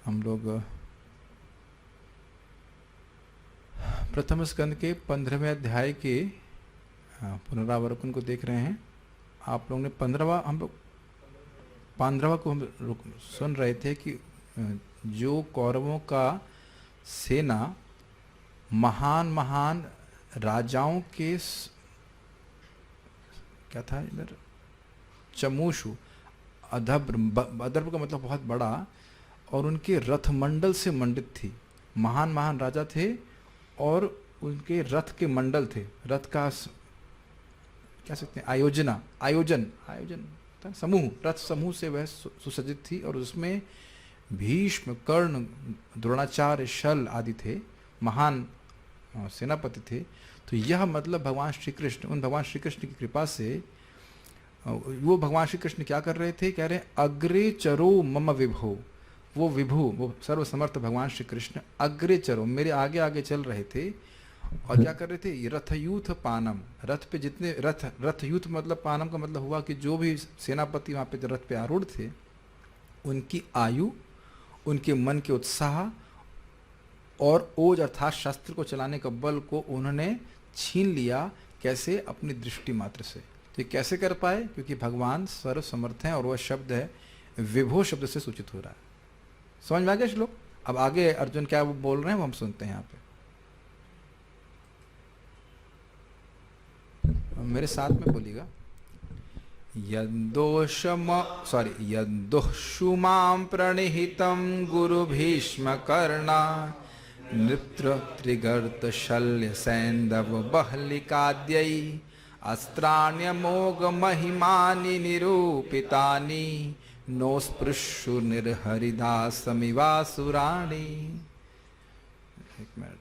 हम लोग प्रथम स्कंद के 15वें अध्याय के पुनरावलोकन को देख रहे हैं। आप लोगों ने 15वां को हम सुन रहे थे कि जो कौरवों का सेना महान महान राजाओं के क्या था इधर चमूशु अदर्भ का मतलब बहुत बड़ा, और उनके रथ मंडल से मंडित थी। महान महान राजा थे और उनके रथ के मंडल थे। रथ का क्या सकते हैं आयोजन था, समूह, रथ समूह से वह सुसज्जित थी, और उसमें भीष्म, कर्ण, द्रोणाचार्य, शल आदि थे, महान सेनापति थे। तो यह मतलब भगवान श्री कृष्ण, उन भगवान श्री कृष्ण की कृपा से वो भगवान श्री कृष्ण क्या कर रहे थे, कह रहे हैं अग्रे चरो मम विभो। वो विभु, वो सर्वसमर्थ भगवान श्री कृष्ण अग्रे चरो, मेरे आगे आगे चल रहे थे। और क्या कर रहे थे, रथयूथ पानम, रथ पे जितने रथयूथ मतलब पानम का मतलब हुआ कि जो भी सेनापति वहाँ पे रथ पे आरूढ़ थे, उनकी आयु, उनके मन के उत्साह और ओज अर्थात शस्त्र को चलाने का बल को उन्होंने छीन लिया। कैसे? अपनी दृष्टि मात्र से। तो ये कैसे कर पाए? क्योंकि भगवान सर्व समर्थ हैं, और वह शब्द है विभो शब्द से सूचित हो रहा है। समझ में आ गया श्लोक? अब आगे अर्जुन क्या वो बोल रहे हैं वो हम सुनते हैं यहाँ पे। मेरे साथ में बोलिएगा। यदोषुमां प्रणिहितं गुरु भीष्म कर्णा नृत्र त्रिगर्त शल्य सैंदव बहलिकाद्यै अस्त्राण्यमोघ महिमानि निरूपितानि नोस्पृशु निर्हरिदासमिवासुराणि। एक मिनट,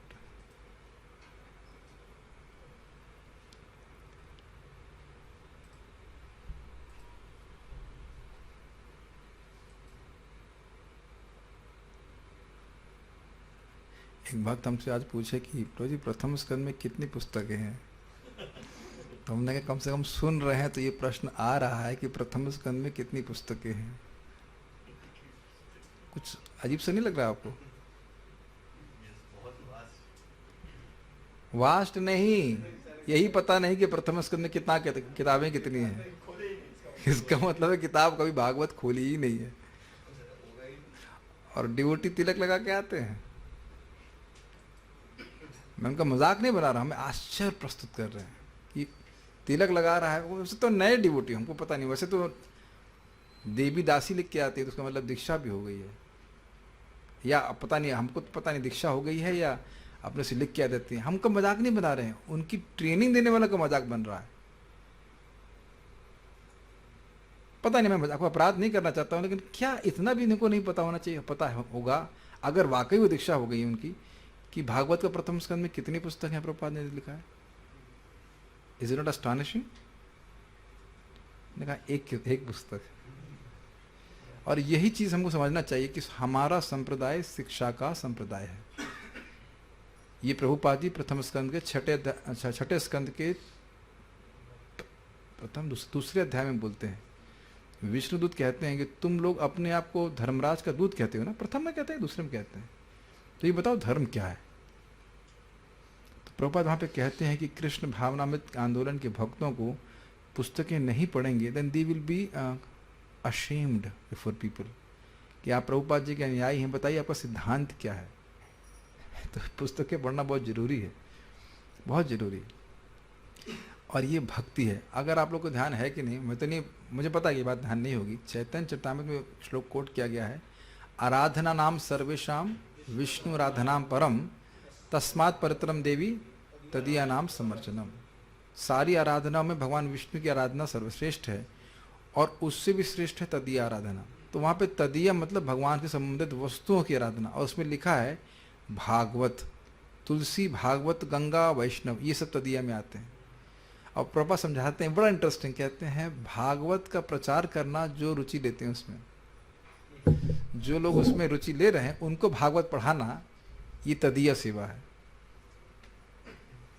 एक भक्त हमसे आज पूछे कि प्रभु जी प्रथम स्कंद में कितनी पुस्तकें हैं? तो हमने कहा कम से कम सुन रहे हैं तो ये प्रश्न आ रहा है कि प्रथम स्कंद में कितनी पुस्तकें हैं। कुछ अजीब सा नहीं लग रहा आपको? वास्ट नहीं, यही पता नहीं कि प्रथम स्कंद में कितना किताबें कितनी हैं। इसका मतलब है किताब कभी भागवत खोली ही नहीं है, और डिवोटी तिलक लगा के आते हैं। मैं उनका मजाक नहीं बना रहा, हमें आश्चर्य प्रस्तुत कर रहे हैं कि तिलक लगा रहा है। वैसे तो नए डिवोटी, हमको पता नहीं, वैसे तो देवी दासी लिख के आती है तो उसका मतलब दीक्षा भी हो गई है, या पता नहीं, हमको तो पता नहीं दीक्षा हो गई है या अपने से लिख के आ देती है। हमको मजाक नहीं बना रहे हैं, उनकी ट्रेनिंग देने वाला का मजाक बन रहा है। पता नहीं, मैं मजाक को अपराध नहीं करना चाहता हूँ, लेकिन क्या इतना भी इनको नहीं पता होना चाहिए? पता होगा अगर वाकई वो दीक्षा हो गई है उनकी, कि भागवत का प्रथम स्कंद में कितनी पुस्तक है प्रभुपाद ने लिखा है। Is it not astonishing? ने कहा एक पुस्तक। और यही चीज हमको समझना चाहिए कि हमारा संप्रदाय शिक्षा का संप्रदाय है। ये प्रभुपाद जी प्रथम स्कंद के छठे स्कंद के दूसरे अध्याय में बोलते हैं। विष्णुदूत कहते हैं कि तुम लोग अपने आप को धर्मराज का दूत कहते हो ना, प्रथम में कहते हैं, दूसरे में कहते हैं, तो ये बताओ धर्म क्या है? तो प्रभुपाद वहाँ पे कहते हैं कि कृष्ण भावनामृत आंदोलन के भक्तों को पुस्तकें नहीं पढ़ेंगे, then they will be ashamed before people, कि आप प्रभुपाद जी के अनुयायी हैं, बताइए आपका सिद्धांत क्या है। तो पुस्तकें पढ़ना बहुत ज़रूरी है, बहुत ज़रूरी है। और ये भक्ति है। अगर आप लोग को ध्यान है कि नहीं, मैं तो नहीं, मुझे पता है ये बात ध्यान नहीं होगी। चैतन्य चरितामृत में श्लोक कोट किया गया है, आराधना नाम सर्वेशाम विष्णु आराधनाम परम तस्मात् परतरम देवी तदीया नाम समर्चनम। सारी आराधनाओं में भगवान विष्णु की आराधना सर्वश्रेष्ठ है, और उससे भी श्रेष्ठ है तदीय आराधना। तो वहाँ पे तदीय मतलब भगवान से संबंधित वस्तुओं की आराधना, और उसमें लिखा है भागवत, तुलसी, भागवत, गंगा, वैष्णव, ये सब तदीय में आते हैं। और प्रभा समझाते हैं, बड़ा इंटरेस्टिंग, कहते हैं भागवत का प्रचार करना, जो रुचि लेते हैं उसमें, जो लोग उसमें रुचि ले रहे हैं, उनको भागवत पढ़ाना, ये तदीय सेवा है।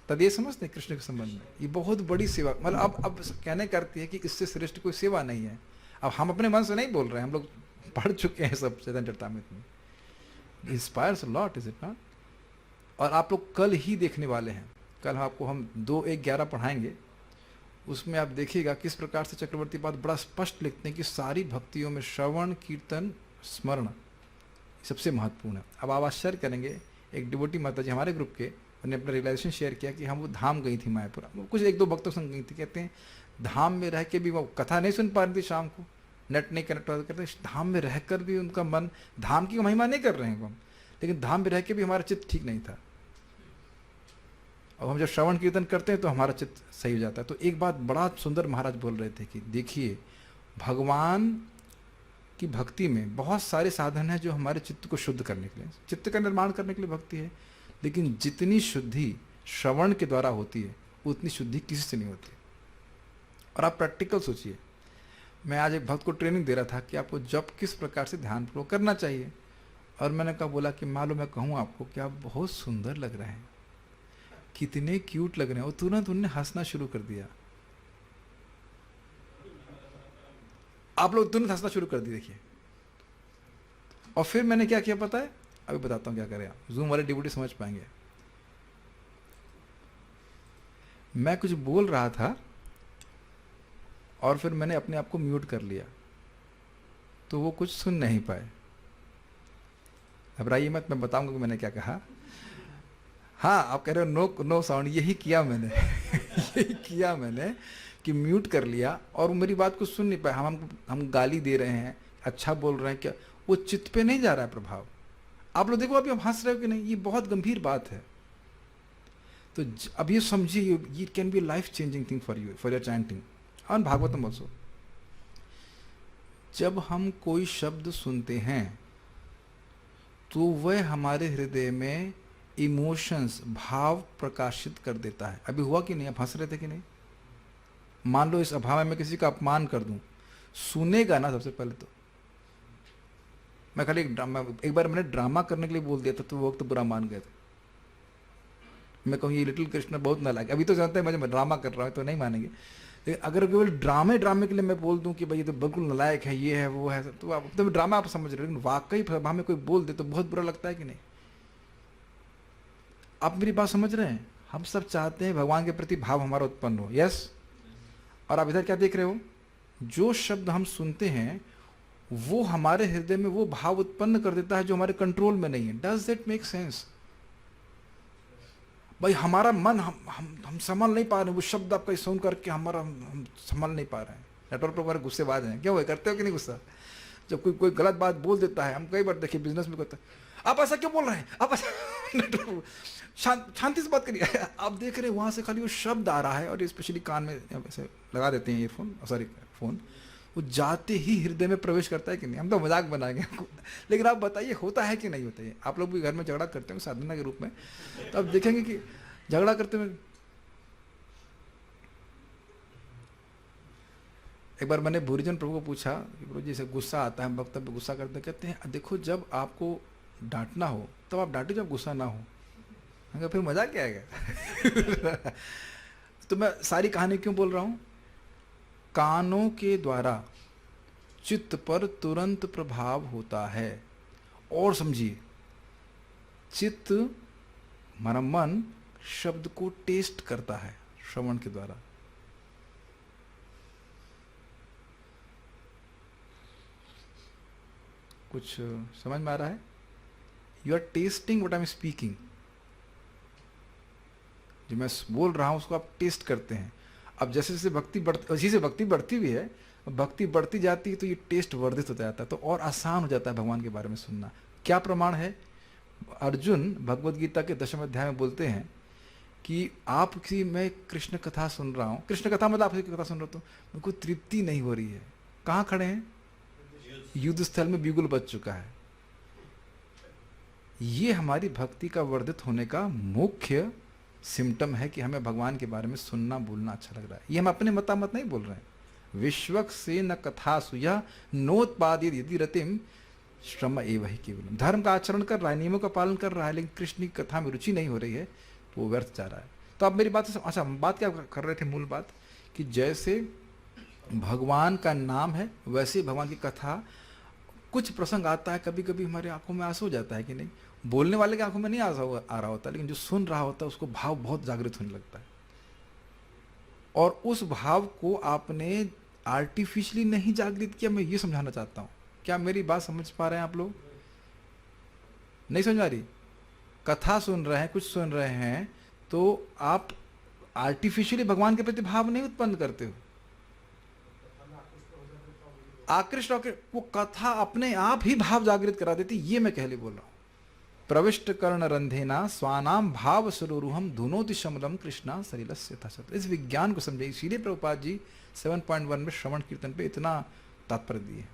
तदीय समझते हैं कृष्ण के संबंध में, ये बहुत बड़ी सेवा। मतलब अब कहने करती है कि इससे श्रेष्ठ कोई सेवा नहीं है। अब हम अपने मन से नहीं बोल रहे हैं, हम लोग पढ़ चुके हैं सब चैतन्य चरितामृत में। Inspires lot, is it not? और आप लोग कल ही देखने वाले हैं, कल आपको हम 2:1:11 पढ़ाएंगे, उसमें आप देखिएगा किस प्रकार से चक्रवर्ती पाद बड़ा स्पष्ट लिखते हैं कि सारी भक्तियों में श्रवण, कीर्तन, स्मरण सबसे महत्वपूर्ण है। अब आप आश्चर्य करेंगे, एक डिवोटी माता जी हमारे ग्रुप के, उन्होंने अपना रियलाइजेशन शेयर किया कि हम वो धाम गई थी मायापुर, कुछ 1-2 भक्तों संग गई थी, कहते हैं धाम में रह के भी वो कथा नहीं सुन पा रही थी, शाम को नेट नहीं कनेक्ट करते, धाम में रहकर भी उनका मन, धाम की महिमा नहीं कर रहे हैं हम, लेकिन धाम में रह के भी हमारा चित्त ठीक नहीं था। अब हम जब श्रवण कीर्तन करते हैं तो हमारा चित्त सही हो जाता है। तो एक बात बड़ा सुंदर महाराज बोल रहे थे कि देखिए, भगवान की भक्ति में बहुत सारे साधन हैं जो हमारे चित्त को शुद्ध करने के लिए, चित्त का निर्माण करने के लिए भक्ति है, लेकिन जितनी शुद्धि श्रवण के द्वारा होती है उतनी शुद्धि किसी से नहीं होती। और आप प्रैक्टिकल सोचिए, मैं आज एक भक्त को ट्रेनिंग दे रहा था कि आपको जब किस प्रकार से ध्यानपूर्वक करना चाहिए, और मैंने कहा बोला कि मान लो मैं कहूँ आपको कि आप बहुत सुंदर लग रहे हैं, कितने क्यूट लग रहे हैं, और तुरंत उन्होंने हंसना शुरू कर दिया। आप लोग तुरंत हंसना शुरू कर दिए, देखिए। और फिर मैंने क्या किया पता है, अभी बताता हूँ क्या करें, आप जूम वाले डिवोटी समझ पाएंगे। मैं कुछ बोल रहा था और फिर मैंने अपने आप को म्यूट कर लिया, तो वो कुछ सुन नहीं पाए। घबराइए मत, मैं बताऊंगा कि मैंने क्या कहा। हाँ, आप कह रहे हो नो नो साउंड, यही किया मैंने यही किया मैंने कि म्यूट कर लिया, और वो मेरी बात को सुन नहीं पाए। हम गाली दे रहे हैं, अच्छा बोल रहे हैं, क्या वो चित्त पे नहीं जा रहा है प्रभाव। आप लोग देखो, अभी आप हंस रहे हो कि नहीं, ये बहुत गंभीर बात है। तो अब ये समझिए, ये can be life changing thing for you, for your chanting और भागवतम ऑल्सो। जब हम कोई शब्द सुनते हैं तो वह हमारे हृदय में इमोशंस, भाव प्रकाशित कर देता है। अभी हुआ कि नहीं, आप हंस रहे थे कि नहीं? मान लो इस अभाव में मैं किसी का अपमान कर दूं, सुनेगा ना सबसे पहले तो। मैं खाली एक बार मैंने ड्रामा करने के लिए बोल दिया था, तो वो वक्त बुरा मान गए थे। मैं कहूँ ये लिटिल कृष्ण बहुत नालायक, अभी तो जानते हैं मैं ड्रामा कर रहा हूँ तो नहीं मानेंगे, लेकिन अगर केवल ड्रामे के लिए मैं बोल दूं कि भाई ये तो बिल्कुल नालायक है, ये है वो है, तो आप तो ड्रामा आप समझ रहे हो, लेकिन वाकई प्रभा में कोई बोल दे तो बहुत बुरा लगता है कि नहीं? आप मेरी बात समझ रहे हैं? हम सब चाहते हैं भगवान के प्रति भाव हमारा उत्पन्न हो, यस। और आप इधर क्या देख रहे हो, जो शब्द हम सुनते हैं वो हमारे हृदय में वो भाव उत्पन्न कर देता है जो हमारे कंट्रोल में नहीं है। Does that make sense? भाई हमारा मन हम संभाल नहीं पा रहे, वो शब्द आपका सुन करके हमारा हम संभाल नहीं पा रहे हैं। नेटवर्क पर हमारे गुस्सेबाज हैं, क्यों है, करते हो कि नहीं गुस्सा? जब कोई गलत बात बोल देता है, हम कई बार देखिए बिजनेस में करते हैं, आप ऐसा क्यों बोल रहे हैं, आप ऐसा शांति से बात करिए। आप देख रहे हैं वहाँ से खाली वो शब्द आ रहा है, और स्पेशली कान में ऐसे लगा देते हैं ईयरफोन, सॉरी फोन, वो जाते ही हृदय में प्रवेश करता है कि नहीं? हम तो मजाक बनाएंगे, लेकिन आप बताइए होता है कि नहीं होता है? आप लोग भी घर में झगड़ा करते हो साधना के रूप में, तो आप देखेंगे कि झगड़ा करते हुए एक बार मैंने भूरिजन प्रभु को पूछा कि प्रभु जी से गुस्सा आता है, वक्तव्य पे गुस्सा करते, कहते हैं देखो जब आपको डांटना हो तब तो आप डांटे, जब गुस्सा ना हो। अगर फिर मजा क्या आएगा? तो मैं सारी कहानी क्यों बोल रहा हूँ? कानों के द्वारा चित्त पर तुरंत प्रभाव होता है। और समझिए, चित्त, हमारा मन शब्द को टेस्ट करता है श्रवण के द्वारा। कुछ समझ में आ रहा है? You are testing what I am speaking. जो मैं बोल रहा हूं उसको आप टेस्ट करते हैं। अब जैसे जैसे भक्ति बढ़ती, उसी से भक्ति बढ़ती भी है, भक्ति बढ़ती जाती है तो ये टेस्ट वर्धित होता जाता है, तो और आसान हो जाता है भगवान के बारे में सुनना। क्या प्रमाण है? अर्जुन भगवद गीता के 10वें अध्याय में बोलते हैं कि आप किसी, मैं कृष्ण कथा सुन रहा हूँ, कृष्ण कथा मतलब आपकी कथा सुन रहा हूँ, तो मेरे को तृप्ति नहीं हो रही है। कहाँ खड़े हैं? युद्ध स्थल में बिगुल बज चुका है। ये हमारी भक्ति का वर्धित होने का मुख्य सिम्टम है कि हमें भगवान के बारे में सुनना बोलना अच्छा लग रहा है। ये हम अपने मतामत नहीं बोल रहे हैं। विश्वक से न कथासु यह नोत्पादित यदि रतिम श्रम एव ही केवलम। धर्म का आचरण कर रहा है, नियमों का पालन कर रहा है, लेकिन कृष्ण की कथा में रुचि नहीं हो रही है, तो वो व्यर्थ जा रहा है। तो आप मेरी बात से, अच्छा बात क्या कर रहे थे, मूल बात कि जैसे भगवान का नाम है वैसे भगवान की कथा कुछ प्रसंग आता है, कभी कभी हमारे आंखों में आंसू हो जाता है कि नहीं, बोलने वाले की आंखों में नहीं आ रहा होता, लेकिन जो सुन रहा होता है उसको भाव बहुत जागृत होने लगता है। और उस भाव को आपने आर्टिफिशियली नहीं जागृत किया, मैं ये समझाना चाहता हूँ। क्या मेरी बात समझ पा रहे हैं आप लोग? नहीं समझ आ रही? कथा सुन रहे हैं, कुछ सुन रहे हैं, तो आप आर्टिफिशियली भगवान के प्रति भाव नहीं उत्पन्न करते हो। आकृष्ट होकर वो कथा अपने आप ही भाव जागृत करा देती, ये मैं कहले बोल रहा हूं। प्रविष्ट कर्ण रंधेना स्वानाम भाव सरोरुहम धुनोति शमलम कृष्णा सलिलस्य तसत। इस विज्ञान को समझे, इसीलिए प्रभुपाद जी 7.1 में श्रवण कीर्तन पे इतना तात्पर्य दिए।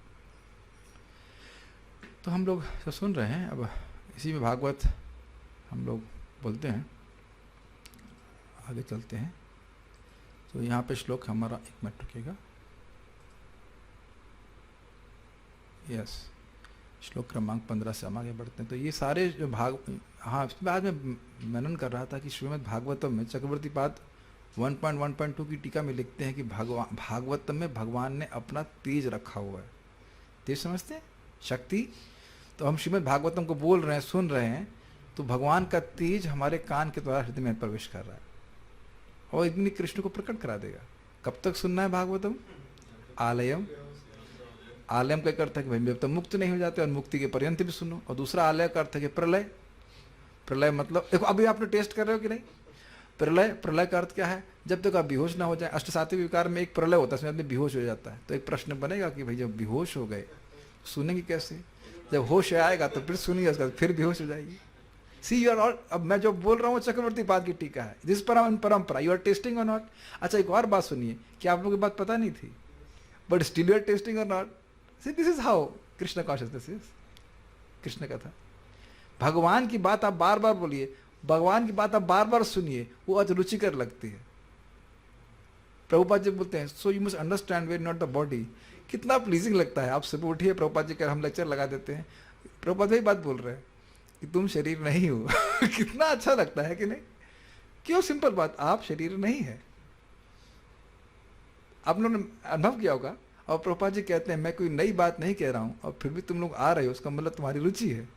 तो हम लोग तो सुन रहे हैं, अब इसी में भागवत हम लोग बोलते हैं, आगे चलते हैं। तो यहाँ पे श्लोक हमारा, एक मिनट रुकिएगा, यस, श्लोक क्रमांक 15 से हम आगे बढ़ते हैं। तो ये सारे जो भाग, हाँ, इसके बाद में मनन कर रहा था कि श्रीमद् भागवतम में चक्रवर्ती पाद 1.1.2 की टीका में लिखते हैं कि भागवतम में भगवान ने अपना तेज रखा हुआ है। तेज समझते हैं? शक्ति। तो हम श्रीमद् भागवतम को बोल रहे हैं, सुन रहे हैं, तो भगवान का तेज हमारे कान के द्वारा हृदय में प्रवेश कर रहा है और इतनी कृष्ण को प्रकट करा देगा। कब तक सुनना है भागवतम? आलयम। आलयम का अर्थ है कि भाई जब तक मुक्त नहीं हो जाते, और मुक्ति के पर्यंत भी सुनो। और दूसरा आलय का अर्थ है कि प्रलय। प्रलय मतलब देखो, अभी आपने टेस्ट कर रहे हो कि नहीं? प्रलय, प्रलय का अर्थ क्या है? जब तक आप बेहोश ना हो जाए। अष्टसात्विक विकार में एक प्रलय होता है, उसमें आदमी बेहोश हो जाता है। तो एक प्रश्न बनेगा कि भाई जब बेहोश हो गए सुनेंगे कैसे? जब होश आएगा तो फिर सुनिए, उसका फिर बेहोश हो जाएगी। सी यू आर ऑल, अब मैं जो बोल रहा हूँ चक्रवर्ती पाद की टीका है, दिस परंपरा, यू आर टेस्टिंग और नॉट। अच्छा, एक और बात सुनिए कि आप लोगों की बात पता नहीं थी, but still you are testing और not. See this is how Krishna consciousness is. Krishna कथा, भगवान की बात आप बार बार बोलिए, भगवान की बात आप बार बार सुनिए, वो आज रुचिकर लगती है। प्रभुपाद जी बोलते हैं, so you must understand way not the body. कितना प्लीजिंग लगता है। आप सुबह उठिए, प्रभुपाद जी का हम लेक्चर लगा देते हैं, प्रभुपाद भाई बात बोल रहे हैं कि तुम शरीर नहीं हो। कितना अच्छा लगता है कि नहीं? क्यों? सिंपल बात, आप शरीर नहीं है। आप लोगों ने अनुभव किया होगा। और प्रभुपाद जी कहते हैं, मैं कोई नई बात नहीं कह रहा हूं, और फिर भी तुम लोग आ रहे हो, उसका मतलब तुम्हारी रुचि है।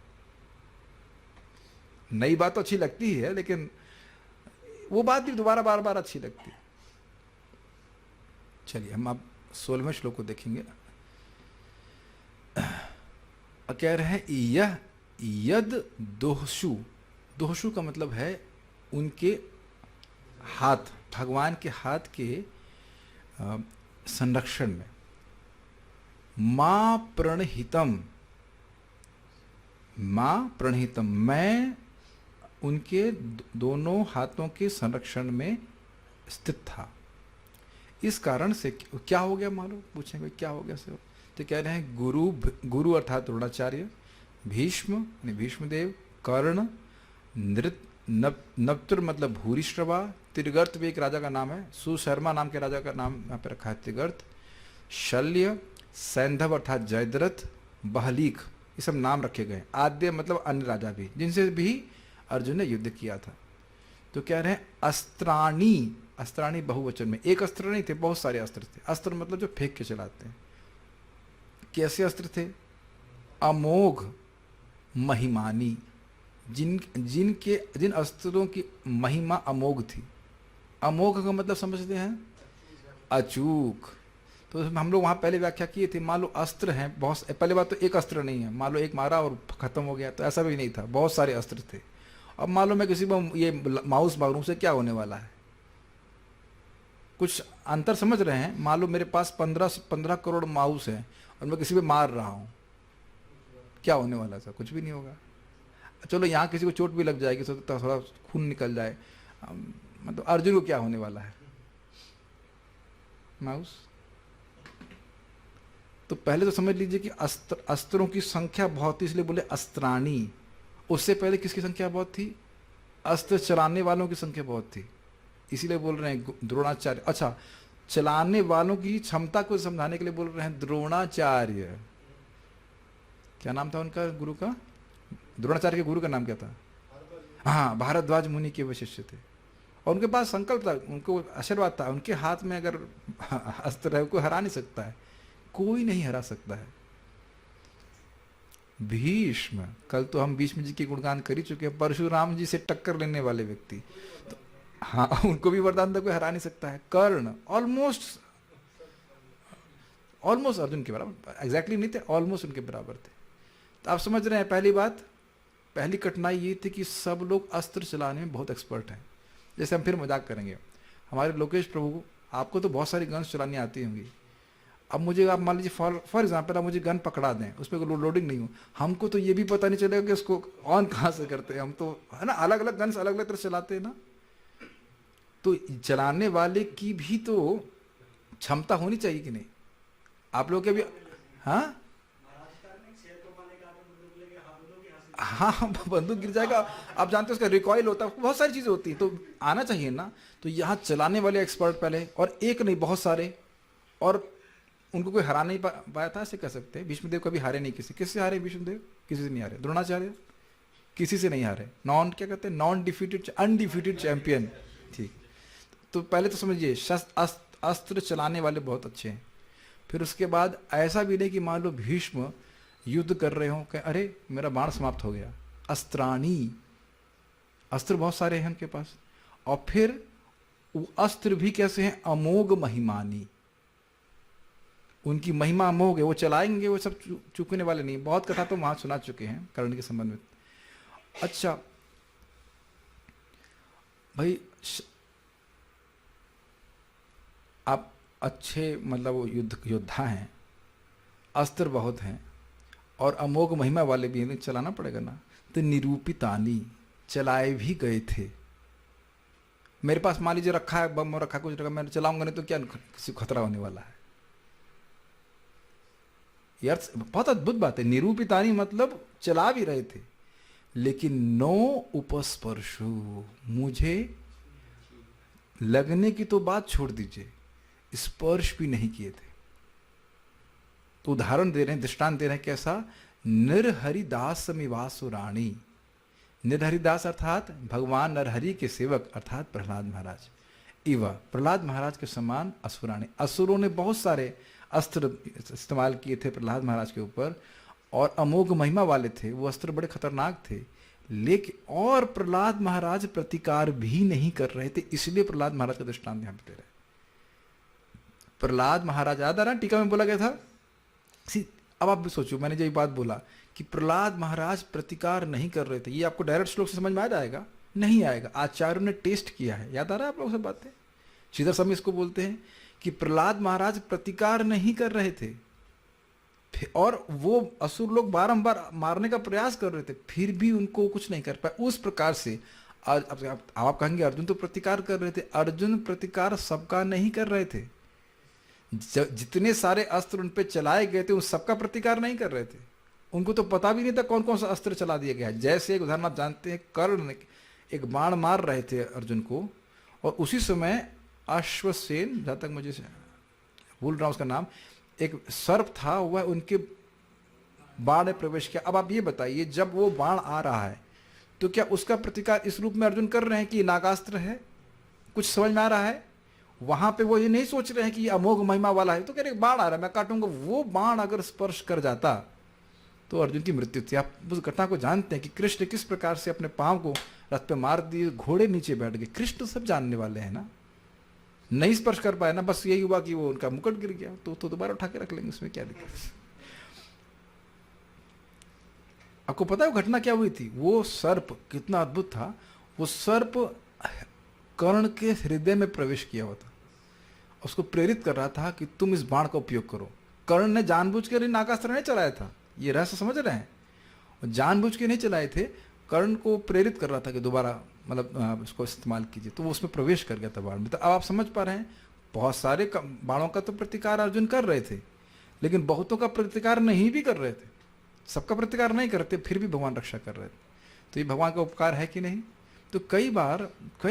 नई बात तो अच्छी लगती ही है, लेकिन वो बात भी दोबारा बार बार अच्छी लगती है। चलिए हम अब 16वें श्लोक को देखेंगे। कह रहे हैं, यह यद दोहसु। दोहसु का मतलब है उनके हाथ, भगवान के हाथ के संरक्षण में। मां प्रणहितम, मां प्रणहितम, मैं उनके दोनों हाथों के संरक्षण में स्थित था। इस कारण से क्या हो गया मालूम? पूछेंगे क्या हो गया सर? तो कह रहे हैं, गुरु अर्थात द्रोणाचार्य, भीष्म यानी भीष्मदेव, कर्ण, नप्तुर मतलब भूरिश्रवा, त्रिगर्त भी एक राजा का नाम है, सुशर्मा नाम के राजा का नाम यहाँ पे रखा है त्रिगर्त, शल्य, सैंधव अर्थात जयद्रथ, बहलीक, ये सब नाम रखे गए। आद्य मतलब अन्य राजा भी, जिनसे भी अर्जुन ने युद्ध किया था। तो कह रहे हैं, अस्त्राणी, अस्त्राणी बहुवचन में, एक अस्त्र नहीं थे, बहुत सारे अस्त्र थे। अस्त्र मतलब जो फेंक के चलाते हैं। कैसे अस्त्र थे? अमोघ महिमानी, जिन अस्त्रों की महिमा अमोघ थी। अमोघ का मतलब समझते हैं? अचूक। तो हम लोग वहाँ पहले व्याख्या किए थे, मान लो अस्त्र हैं बहुत, पहले बात तो एक अस्त्र नहीं है, मान लो एक मारा और खत्म हो गया, तो ऐसा भी नहीं था, बहुत सारे अस्त्र थे। अब मान लो मैं किसी को ये माउस मारूं, से क्या होने वाला है? कुछ अंतर समझ रहे हैं? मान लो मेरे पास 15 करोड़ माउस हैं और मैं किसी पे मार रहा हूँ, क्या होने वाला था? कुछ भी नहीं होगा। चलो यहाँ किसी को चोट भी लग जाएगी, तो थोड़ा खून निकल जाए, मतलब अर्जुन को क्या होने वाला है? माउस। तो पहले तो समझ लीजिए कि अस्त्रों की संख्या बहुत थी, इसलिए बोले अस्त्राणी। उससे पहले किसकी संख्या बहुत थी? अस्त्र चलाने वालों की संख्या बहुत थी, इसीलिए बोल रहे हैं द्रोणाचार्य। अच्छा, चलाने वालों की क्षमता को समझाने के लिए बोल रहे हैं द्रोणाचार्य। क्या नाम था उनका गुरु का? द्रोणाचार्य के गुरु का नाम क्या था? हाँ, भारद्वाज मुनि के वशिष्य थे। और उनके पास संकल्प था, उनको आशीर्वाद था, उनके हाथ में अगर अस्त्र है, कोई हरा नहीं सकता है, कोई नहीं हरा सकता है। भीष्म, कल तो हम भीष्म जी के गुणगान कर ही चुके हैं, परशुराम जी से टक्कर लेने वाले व्यक्ति। तो हाँ, उनको भी वरदान तो कोई हरा नहीं सकता है। कर्ण ऑलमोस्ट ऑलमोस्ट अर्जुन के बराबर, एग्जैक्टली नहीं थे, ऑलमोस्ट उनके बराबर थे। तो आप समझ रहे हैं, पहली बात, पहली कठिनाई ये थी कि सब लोग अस्त्र चलाने में बहुत एक्सपर्ट हैं। जैसे हम फिर मजाक करेंगे, हमारे लोकेश प्रभु, आपको तो बहुत सारी गन्स चलानी आती होंगी। अब मुझे आप मान लीजिए फॉर एग्जाम्पल आप मुझे गन पकड़ा दें, उसमें लोडिंग नहीं हो, हमको तो ये भी पता नहीं चलेगा कि उसको ऑन कहाँ से करते हैं। हम तो है ना, अलग अलग गन्स अलग अलग तरह चलाते हैं ना। तो चलाने वाले की भी तो क्षमता होनी चाहिए कि नहीं? आप लोग के भी, हाँ हाँ, बंदूक गिर जाएगा, आप जानते हो उसका रिकॉइल होता है, बहुत सारी चीज़ें होती हैं, तो आना चाहिए ना। तो यहाँ चलाने वाले एक्सपर्ट पहले, और एक नहीं बहुत सारे, और उनको कोई हरा नहीं पाया था, ऐसे कह सकते हैं। भीष्मदेव कभी हारे नहीं, किससे हारे भीष्मदेव? किसी से नहीं हारे। द्रोणाचार्य किसी से नहीं हारे, नॉन क्या कहते हैं, नॉन डिफीटेड, अनडिफीटेड चैंपियन। ठीक, तो पहले तो समझिए अस्त्र चलाने वाले बहुत अच्छे हैं। फिर उसके बाद ऐसा भी नहीं कि मान लो भीष्म युद्ध कर रहे हो कि अरे मेरा बाण समाप्त हो गया, अस्त्राणी, अस्त्र बहुत सारे हैं उनके पास। और फिर वो अस्त्र भी कैसे हैं? अमोघ महिमानी, उनकी महिमा अमोघ है, वो चलाएंगे, वो सब चूकने वाले नहीं। बहुत कथा तो वहां सुना चुके हैं कर्ण के संबंध में। अच्छा भाई, आप अच्छे मतलब वो योद्धा हैं, अस्त्र बहुत हैं, और अमोघ महिमा वाले भी हैं, चलाना पड़ेगा ना। तो निरूपितानी, चलाए भी गए थे। मेरे पास मान लीजिए रखा है बम, रखा कुछ रखा, मैं चलाऊंगा नहीं तो क्या किसी को खतरा होने वाला है? यार बहुत अद्भुत बात है। निरूपितानी मतलब चला भी रहे थे, लेकिन नो उपस्पर्शु, मुझे लगने की तो बात छोड़ दीजिए, स्पर्श भी नहीं किए थे। तो उदाहरण दे रहे हैं, दृष्टांत दे रहे हैं, कैसा? नरहरिदास मिवासुराणी, नरहरिदास अर्थात भगवान नरहरि के सेवक अर्थात प्रहलाद महाराज, इवा प्रहलाद महाराज के समान असुराणी, असुरों ने बहुत सारे अस्त्र इस्तेमाल किए थे प्रहलाद महाराज के ऊपर, और अमोघ महिमा वाले थे वो अस्त्र, बड़े खतरनाक थे। लेकिन और प्रहलाद महाराज प्रतिकार भी नहीं कर रहे थे, इसलिए प्रहलाद महाराज का दृष्टांत यहां पे दे रहे। प्रहलाद महाराज, याद आ रहा टीका में बोला गया था। अब आप भी सोचो, मैंने जो ये बात बोला कि प्रहलाद महाराज प्रतिकार नहीं कर रहे थे, ये आपको डायरेक्ट श्लोक से समझ में आ जाएगा? नहीं आएगा। आचार्यों ने टेस्ट किया है, याद आ रहा है आप लोगों से बातें? श्रीधर स्वामी इसको बोलते हैं कि प्रहलाद महाराज प्रतिकार नहीं कर रहे थे, और वो असुर लोग बारंबार मारने का प्रयास कर रहे थे, फिर भी उनको कुछ नहीं कर पाए। उस प्रकार से आप कहेंगे अर्जुन तो प्रतिकार कर रहे थे, अर्जुन प्रतिकार सबका नहीं कर रहे थे। जितने सारे अस्त्र उन पे चलाए गए थे उन सबका प्रतिकार नहीं कर रहे थे। उनको तो पता भी नहीं था कौन कौन सा अस्त्र चला दिया गया है। जैसे एक उदाहरण आप जानते हैं, कर्ण एक बाण मार रहे थे अर्जुन को, और उसी समय अश्वसेन, जहाँ तक मुझे भूल रहा हूँ उसका नाम, एक सर्प था, वह उनके बाण में प्रवेश किया। अब आप ये बताइए, जब वो बाण आ रहा है तो क्या उसका प्रतिकार इस रूप में अर्जुन कर रहे हैं कि नागास्त्र है? कुछ समझ में आ रहा है? वहां पे वो ये नहीं सोच रहे हैं कि ये अमोघ महिमा वाला है, तो कह रहे बाण आ रहा है मैं काटूंगा। वो बाण अगर स्पर्श कर जाता तो अर्जुन की मृत्यु थी। आप उस घटना को जानते हैं कि कृष्ण किस प्रकार से अपने पांव को रथ पे मार दिए, घोड़े नीचे बैठ गए। कृष्ण सब जानने वाले हैं ना, नहीं स्पर्श कर पाए ना, बस यही हुआ कि वो उनका मुकुट गिर गया, तो दोबारा उठा के रख लेंगे, उसमें क्या दिक्कत। आपको पता है वो घटना क्या हुई थी? वो सर्प कितना अद्भुत था। वो सर्प कर्ण के हृदय में प्रवेश किया हुआ था, उसको प्रेरित कर रहा था कि तुम इस बाण का उपयोग करो। कर्ण ने जानबूझकर नागास्त्र नहीं चलाया था, ये रहस्य समझ रहे हैं? जानबूझ के नहीं चलाए थे, कर्ण को प्रेरित कर रहा था कि दोबारा मतलब इसको इस्तेमाल कीजिए, तो वो उसमें प्रवेश कर गया था बाण में। तो अब आप समझ पा रहे हैं, बहुत सारे बाणों का तो प्रतिकार अर्जुन कर रहे थे, लेकिन बहुतों का प्रतिकार नहीं भी कर रहे थे। सबका प्रतिकार नहीं करते, फिर भी भगवान रक्षा कर रहे थे। तो ये भगवान का उपकार है कि नहीं? तो कई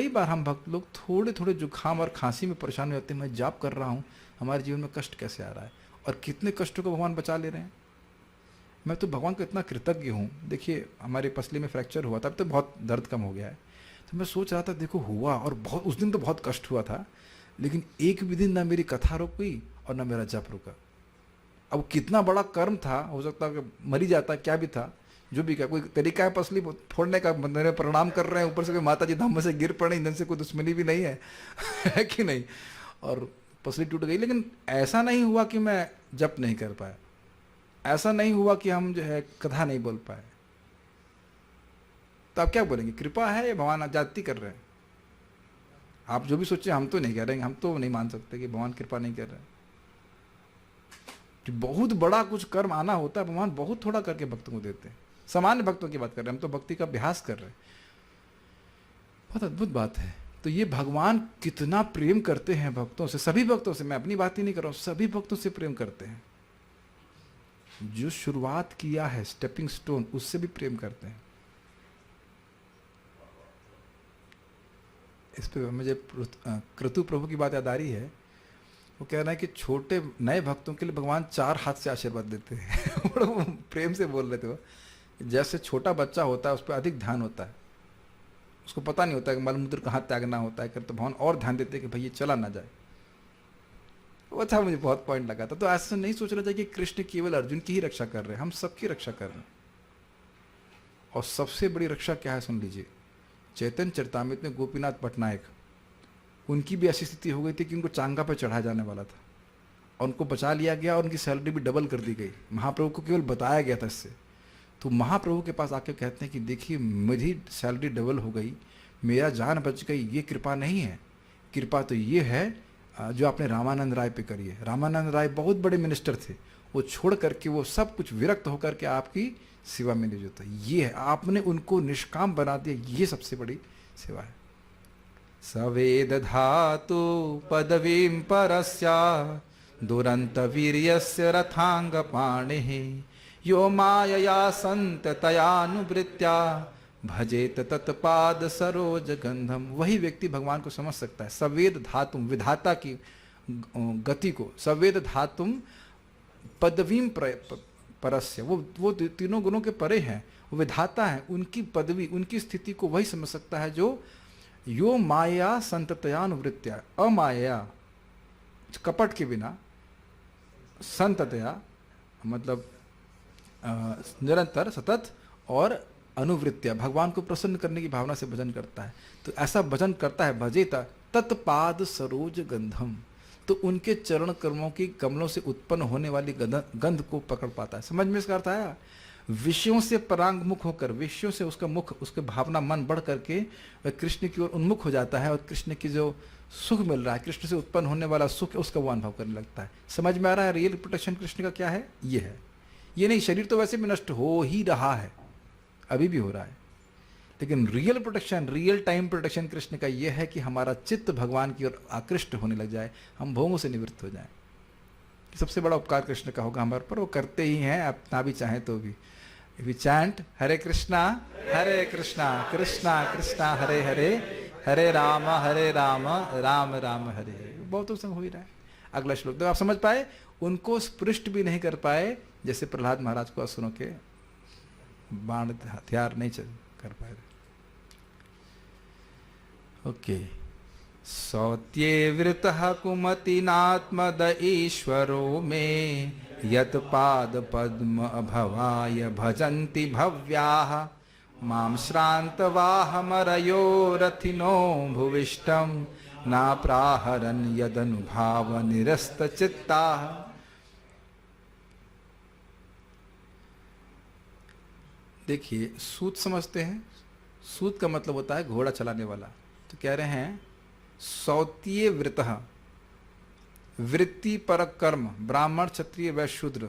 बार हम भक्त लोग थोड़े थोड़े जुकाम और खांसी में परेशान हो जाते हैं, मैं जाप कर रहा हूँ, हमारे जीवन में कष्ट कैसे आ रहा है, और कितने कष्टों को भगवान बचा ले रहे हैं। मैं तो भगवान को इतना कृतज्ञ हूँ। देखिए हमारे पसली में फ्रैक्चर हुआ था, अब तो बहुत दर्द कम हो गया है। तो मैं सोच रहा था देखो हुआ, और बहुत उस दिन तो बहुत कष्ट हुआ था, लेकिन एक भी दिन ना मेरी कथा रुक गई और ना मेरा जप रुका। अब कितना बड़ा कर्म था, हो सकता है कि मर ही जाता, क्या भी था, जो भी क्या, कोई तरीका है पसली फोड़ने का, मेरे प्रणाम कर रहे हैं, ऊपर से कोई माता जी धाम से गिर पड़े, ईंधन से कोई दुश्मनी भी नहीं है है कि नहीं, और पसली टूट गई। लेकिन ऐसा नहीं हुआ कि मैं जप नहीं कर पाया, ऐसा नहीं हुआ कि हम जो है कथा नहीं बोल पाए। तो आप क्या बोलेंगे, कृपा है या भगवान जाति कर रहे हैं? आप जो भी सोचे, हम तो नहीं कह रहे हैं, हम तो नहीं मान सकते कि भगवान कृपा नहीं कर रहे हैं। कि बहुत बड़ा कुछ कर्म आना होता है, भगवान बहुत थोड़ा करके भक्तों को देते हैं। सामान्य भक्तों की बात कर रहे हैं, हम तो भक्ति का अभ्यास कर रहे हैं। बहुत अद्भुत बात है। तो ये भगवान कितना प्रेम करते हैं भक्तों से, सभी भक्तों से, मैं अपनी बात ही नहीं कर रहा हूँ, सभी भक्तों से प्रेम करते हैं। जो शुरुआत किया है स्टेपिंग स्टोन, उससे भी प्रेम करते हैं। इस पे मुझे क्रतु प्रभु की बात याद आ रही है। वो कह रहा है कि छोटे नए भक्तों के लिए भगवान 4 हाथ से आशीर्वाद देते हैं बड़ा वो प्रेम से बोल रहे थे वो। जैसे छोटा बच्चा होता है उस पर अधिक ध्यान होता है, उसको पता नहीं होता है कि मलमूत्र कहाँ त्यागना होता है, तो भगवान और ध्यान देते हैं कि भाई ये चला ना जाए। वो अच्छा, मुझे बहुत पॉइंट लगा था। तो ऐसा नहीं सोचना चाहिए कि कृष्ण केवल अर्जुन की ही रक्षा कर रहे हैं, हम सबकी रक्षा कर रहे हैं। और सबसे बड़ी रक्षा क्या है सुन लीजिए, चैतन्य चरितामृत में गोपीनाथ पटनायक, उनकी भी ऐसी स्थिति हो गई थी कि उनको चांगा पर चढ़ाया जाने वाला था और उनको बचा लिया गया और उनकी सैलरी भी डबल कर दी गई। महाप्रभु को केवल बताया गया था इससे। तो महाप्रभु के पास आके कहते हैं कि देखिए मेरी सैलरी डबल हो गई, मेरा जान बच गई, ये कृपा नहीं है। कृपा तो ये है जो आपने रामानंद राय पे करी है। रामानंद राय बहुत बड़े मिनिस्टर थे, वो छोड़ करके वो सब कुछ विरक्त होकर के आपकी सेवा में नियुक्त है। ये है, आपने उनको निष्काम बना दिया, ये सबसे बड़ी सेवा है। सवेद धातु पदवीं परस्या दुरंत वीर्यस्य रथांग पाणिः यो मायया संततयानुवृत्त्या भजेत तत्पाद सरोज गंधम। वही व्यक्ति भगवान को समझ सकता है। सवेद धातुम, विधाता की गति को, सवेद धातुम पदवीं परस्य, वो तीनों गुणों के परे हैं, वो विधाता है। उनकी पदवी, उनकी स्थिति को वही समझ सकता है जो यो माया संततयानुवृत्त्या, अमाया कपट के बिना, संततया मतलब निरंतर सतत, और अनुवृत्त्या भगवान को प्रसन्न करने की भावना से भजन करता है। तो ऐसा भजन करता है, भजेता तत्पाद सरोज गंधम, तो उनके चरण कर्मों की कमलों से उत्पन्न होने वाली गंध को पकड़ पाता है। समझ में इसका अर्थ आया? विषयों से परांग मुख होकर, विषयों से उसका मुख, उसके भावना मन बढ़ करके वह कृष्ण की ओर उन्मुख हो जाता है और कृष्ण की जो सुख मिल रहा है, कृष्ण से उत्पन्न होने वाला सुख, उसका वो अनुभव करने लगता है। समझ में आ रहा है रियल प्रोटेक्शन कृष्ण का क्या है? ये है। ये नहीं, शरीर तो वैसे भी नष्ट हो ही रहा है, अभी भी हो रहा है, लेकिन real protection, real time protection Krishna का ये है कि हमारा चित्त भगवान की ओर आकृष्ट होने लग जाए, हम भोगों से निवृत्त हो जाएं। सबसे बड़ा उपकार कृष्ण का होगा हमारे पर, वो करते ही हैं, आप ना भी चाहें तो भी। वी चैंट हरे कृष्णा कृष्णा कृष्णा हरे हरे, हरे राम राम राम हरे। बहुत संग हो ही रहा है। अगला श्लोक तो आप समझ पाए, उनको स्पृष्ट भी नहीं कर पाए, जैसे प्रहलाद महाराज को असुरों के बाण हथियार नहीं कर पाए। ओके। सौत्ये वृतः कुमतिनात्मद ईश्वरो में यत पाद पद्म अभवाय भजन्ति भव्याः मां श्रान्तवाहमरयो रथिनो भुविष्टं ना प्राहरन् यदनुभाव निरस्त चित्ताः। देखिए, सूत समझते हैं? सूत का मतलब होता है घोड़ा चलाने वाला। तो कह रहे हैं सौतीय वृतः, वृत्ति परक कर्म, ब्राह्मण क्षत्रिय वैश्य शूद्र,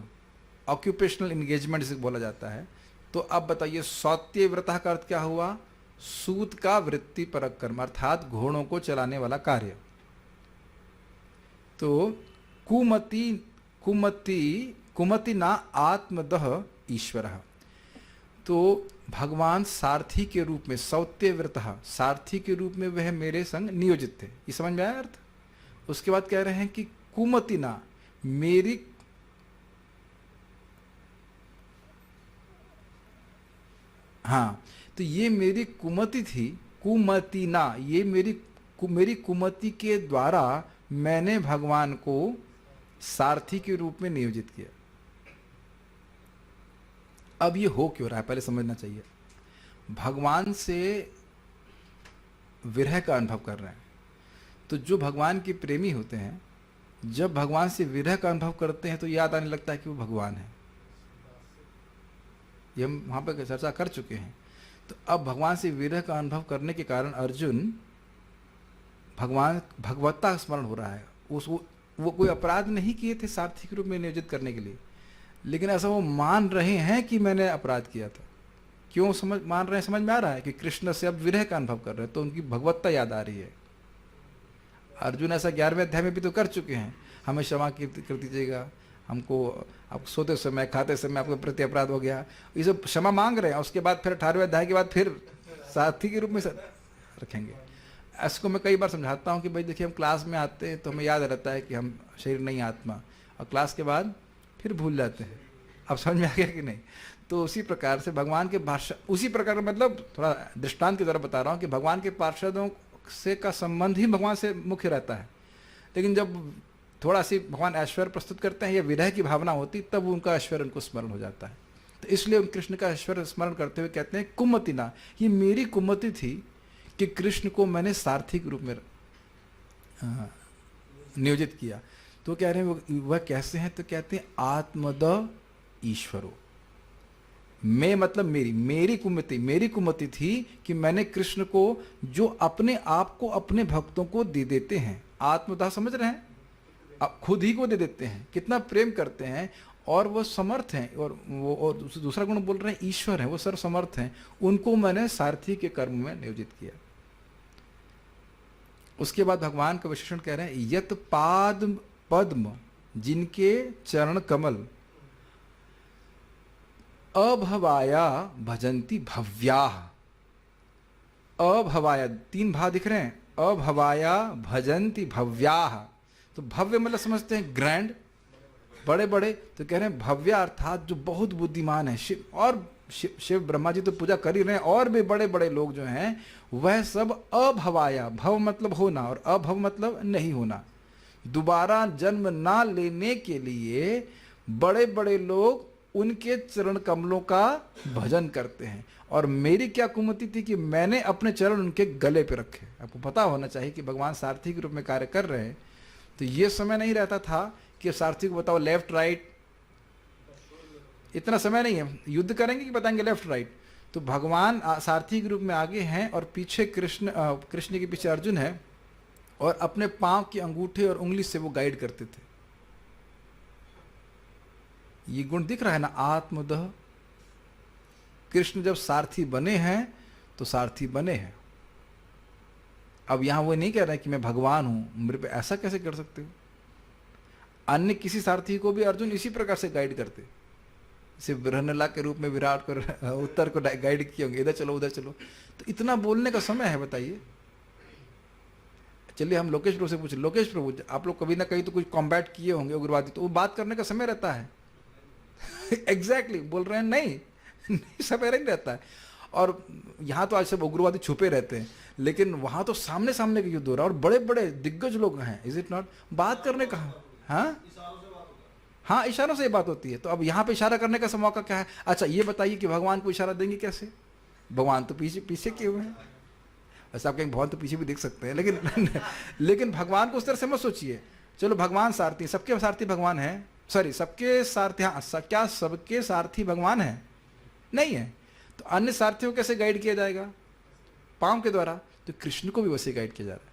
ऑक्यूपेशनल इंगेजमेंट जिसे बोला जाता है। तो अब बताइए सौत्य व्रतः का अर्थ क्या हुआ? सूत का वृत्ति परक कर्म, अर्थात घोड़ों को चलाने वाला कार्य। तो कुमति कुमति कुमति ना आत्मदह ईश्वरः, तो भगवान सारथी के रूप में, सौत्य व्रतः, सारथी के रूप में वह मेरे संग नियोजित थे। ये समझ में आया अर्थ? उसके बाद कह रहे हैं कि कुमतिना, मेरी हाँ, तो ये मेरी कुमति थी, कुमतिना, ये मेरी कुमति के द्वारा मैंने भगवान को सारथी के रूप में नियोजित किया। अब ये हो क्यों रहा है, पहले समझना चाहिए। भगवान से विरह का अनुभव कर रहे हैं, तो जो भगवान के प्रेमी होते हैं, जब भगवान से विरह का अनुभव करते हैं तो याद आने लगता है कि वो भगवान है। ये हम वहाँ पर चर्चा कर चुके हैं। तो अब भगवान से विरह का अनुभव करने के कारण अर्जुन भगवत्ता स्मरण हो रहा है। वो कोई अपराध नहीं किए थे सारथी के रूप में नियोजित करने के लिए, लेकिन ऐसा वो मान रहे हैं कि मैंने अपराध किया था। क्यों मान रहे हैं, समझ में आ रहा है कि कृष्ण से अब विरह का अनुभव कर रहे हैं, तो उनकी भगवत्ता याद आ रही है। अर्जुन ऐसा 11वें अध्याय में भी तो कर चुके हैं, हमें क्षमा कर दीजिएगा, हमको आप सोते समय खाते समय आपके प्रति अपराध हो गया, ये सब क्षमा मांग रहे हैं। उसके बाद फिर 18वें अध्याय के बाद फिर साथी के रूप में रखेंगे। इसको मैं कई बार समझाता हूँ कि भाई देखिए, हम क्लास में आते हैं तो हमें याद रहता है कि हम शरीर नहीं आत्मा, और क्लास के बाद फिर भूल जाते हैं। अब समझ में आ गया कि नहीं? तो उसी प्रकार से भगवान के भाषा, उसी प्रकार मतलब थोड़ा दृष्टांत की तरह बता रहा हूँ कि भगवान के पार्षदों से का संबंध ही भगवान से मुख्य रहता है, लेकिन जब थोड़ा सी भगवान ऐश्वर्य प्रस्तुत करते हैं या विरह की भावना होती, तब उनका ऐश्वर्य उनको स्मरण हो जाता है। तो इसलिए कृष्ण का ऐश्वर्य स्मरण करते हुए कहते हैं कुमति ना, ये मेरी कुमति थी कि कृष्ण को मैंने सारथी के रूप में नियोजित किया। तो कह रहे हैं वह कैसे हैं, तो कहते हैं आत्मद ईश्वरो। मैं मतलब मेरी कुमति थी कि मैंने कृष्ण को, जो अपने आप को अपने भक्तों को दे देते हैं, आत्मदा समझ रहे हैं, अब खुद ही को दे देते हैं, कितना प्रेम करते हैं, और वो समर्थ हैं, और दूसरा गुण बोल रहे हैं ईश्वर हैं, वो सर्व समर्थ हैं, उनको मैंने सारथी के कर्म में नियोजित किया। उसके बाद भगवान का विशेषण कह रहे हैं यत पाद पद्म, जिनके चरण कमल अभवाया भजंती भव्याः। अभवाया 3 भा दिख रहे हैं, अभवाया भजंती भव्याः। तो भव्य मतलब समझते हैं ग्रैंड, बड़े बड़े, तो कह रहे हैं भव्य अर्थात जो बहुत बुद्धिमान है। शिव ब्रह्मा जी तो पूजा कर ही रहे हैं, और भी बड़े बड़े लोग जो हैं वह सब अभवाया, भव मतलब होना और अभव मतलब नहीं होना, दोबारा जन्म ना लेने के लिए बड़े बड़े लोग उनके चरण कमलों का भजन करते हैं। और मेरी क्या कुमति थी कि मैंने अपने चरण उनके गले पे रखे। आपको पता होना चाहिए कि भगवान सारथी के रूप में कार्य कर रहे हैं, तो ये समय नहीं रहता था कि सारथी को बताओ लेफ्ट राइट, इतना समय नहीं है। युद्ध करेंगे कि बताएंगे लेफ्ट राइट। तो भगवान सारथी के रूप में आगे हैं और पीछे कृष्ण के पीछे अर्जुन है, और अपने पांव के अंगूठे और उंगली से वो गाइड करते थे। ये गुण दिख रहा है ना, आत्मदह। कृष्ण जब सारथी बने हैं तो सारथी बने हैं। अब यहां वो नहीं कह रहे हैं कि मैं भगवान हूं, मेरे पे ऐसा कैसे कर सकते हो। अन्य किसी सारथी को भी अर्जुन इसी प्रकार से गाइड करते, जैसे बृहन्नला के रूप में विराट को उत्तर को गाइड किए होंगे, इधर चलो उधर चलो। तो इतना बोलने का समय है, बताइए। चलिए हम लोकेश प्रभु से पूछे, लोकेश प्रभु आप लोग कभी ना कहीं तो कुछ कॉम्बैट किए होंगे उग्रवादी, तो वो बात करने का समय रहता है। एग्जैक्टली बोल रहे हैं, नहीं समय नहीं रहता है। और यहाँ तो आज सब उग्रवादी छुपे रहते हैं, लेकिन वहाँ तो सामने सामने का युद्ध हो रहा है और बड़े बड़े दिग्गज लोग हैं। Is it not? बात करने का, हाँ इशारों से ये बात होती है। तो अब यहाँ पे इशारा करने का मौका क्या है? अच्छा ये बताइए कि भगवान को इशारा देंगे कैसे? भगवान तो पीछे पीछे किए हुए हैं। वैसे आप कहेंगे भगवान तो पीछे भी देख सकते हैं, लेकिन भगवान को उस तरह से मत सोचिए। चलो भगवान सारथी, सबके सारथी भगवान है, सॉरी सबके सारथी, क्या सबके सारथी भगवान है? नहीं है। तो अन्य सारथियों को कैसे गाइड किया जाएगा? पांव के द्वारा। तो कृष्ण को भी वैसे गाइड किया जा रहा है।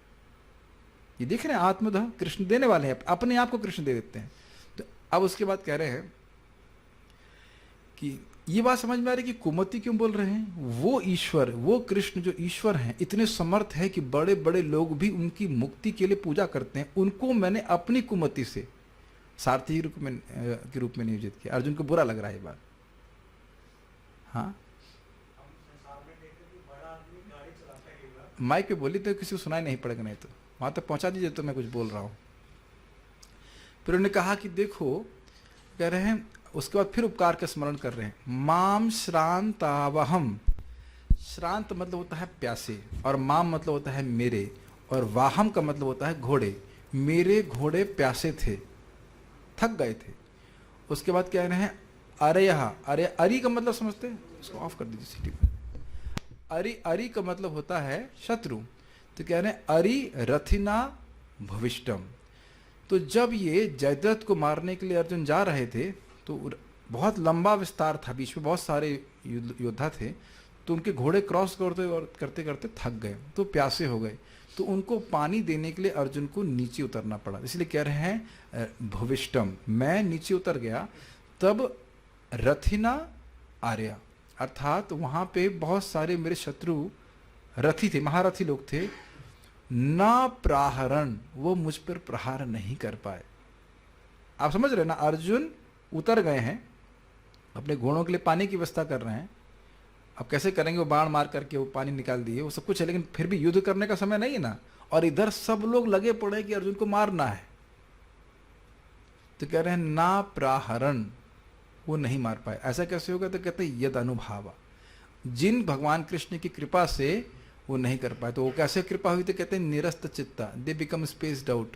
ये देख रहे हैं, आत्मदह कृष्ण देने वाले हैं, अपने आप को कृष्ण दे देते हैं। तो अब उसके बाद कह रहे हैं कि ये बात समझ में आ रही कि कुमति क्यों बोल रहे हैं? वो ईश्वर, वो कृष्ण जो ईश्वर हैं, इतने समर्थ है कि बड़े बड़े लोग भी उनकी मुक्ति के लिए पूजा करते हैं। उनको मैंने अपनी कुमति से सारथी के रूप में नियोजित किया। अर्जुन को बुरा लग रहा है ये बात। हाँ माइक पे बोली तो किसी को सुनाई नहीं पड़ेगा, नहीं तो वहां तक पहुंचा दीजिए तो मैं कुछ बोल रहा हूं। फिर उन्होंने कहा कि देखो, कह रहे हैं, उसके बाद फिर उपकार का स्मरण कर रहे हैं। माम श्रांतावहम, श्रांत मतलब होता है प्यासे, और माम मतलब होता है मेरे, और वाहम का मतलब होता है घोड़े। मेरे घोड़े प्यासे थे, थक गए थे। उसके बाद कह रहे हैं अरयः, अरे अरि का मतलब समझते हैं, इसको ऑफ कर दीजिए सिटी में। अरि, अरि का मतलब होता है शत्रु। तो कह रहे हैं अरि रथिना भविष्टम। तो जब ये जयद्रथ को मारने के लिए अर्जुन जा रहे थे तो बहुत लंबा विस्तार था, बीच में बहुत सारे योद्धा थे, तो उनके घोड़े क्रॉस करते करते थक गए, तो प्यासे हो गए, तो उनको पानी देने के लिए अर्जुन को नीचे उतरना पड़ा। इसलिए कह रहे हैं भविष्टम, मैं नीचे उतर गया, तब रथिना आर्या, अर्थात वहाँ पे बहुत सारे मेरे शत्रु रथी थे, महारथी लोग थे, ना प्राहरण, वो मुझ पर प्रहार नहीं कर पाए। आप समझ रहे ना, अर्जुन उतर गए हैं, अपने घोड़ों के लिए पानी की व्यवस्था कर रहे हैं, अब कैसे करेंगे, वो बाण मार करके वो पानी निकाल दिए, वो सब कुछ है, लेकिन फिर भी युद्ध करने का समय नहीं है ना, और इधर सब लोग लगे पड़े कि अर्जुन को मारना है। तो कह रहे हैं ना प्राहरण, वो नहीं मार पाए। ऐसा कैसे होगा, तो कहते हैं यद अनुभावा, जिन भगवान कृष्ण की कृपा से वो नहीं कर पाए। तो वो कैसे कृपा हुई, तो कहते हैं निरस्त चित्ता, दे बिकम स्पेस्ड आउट।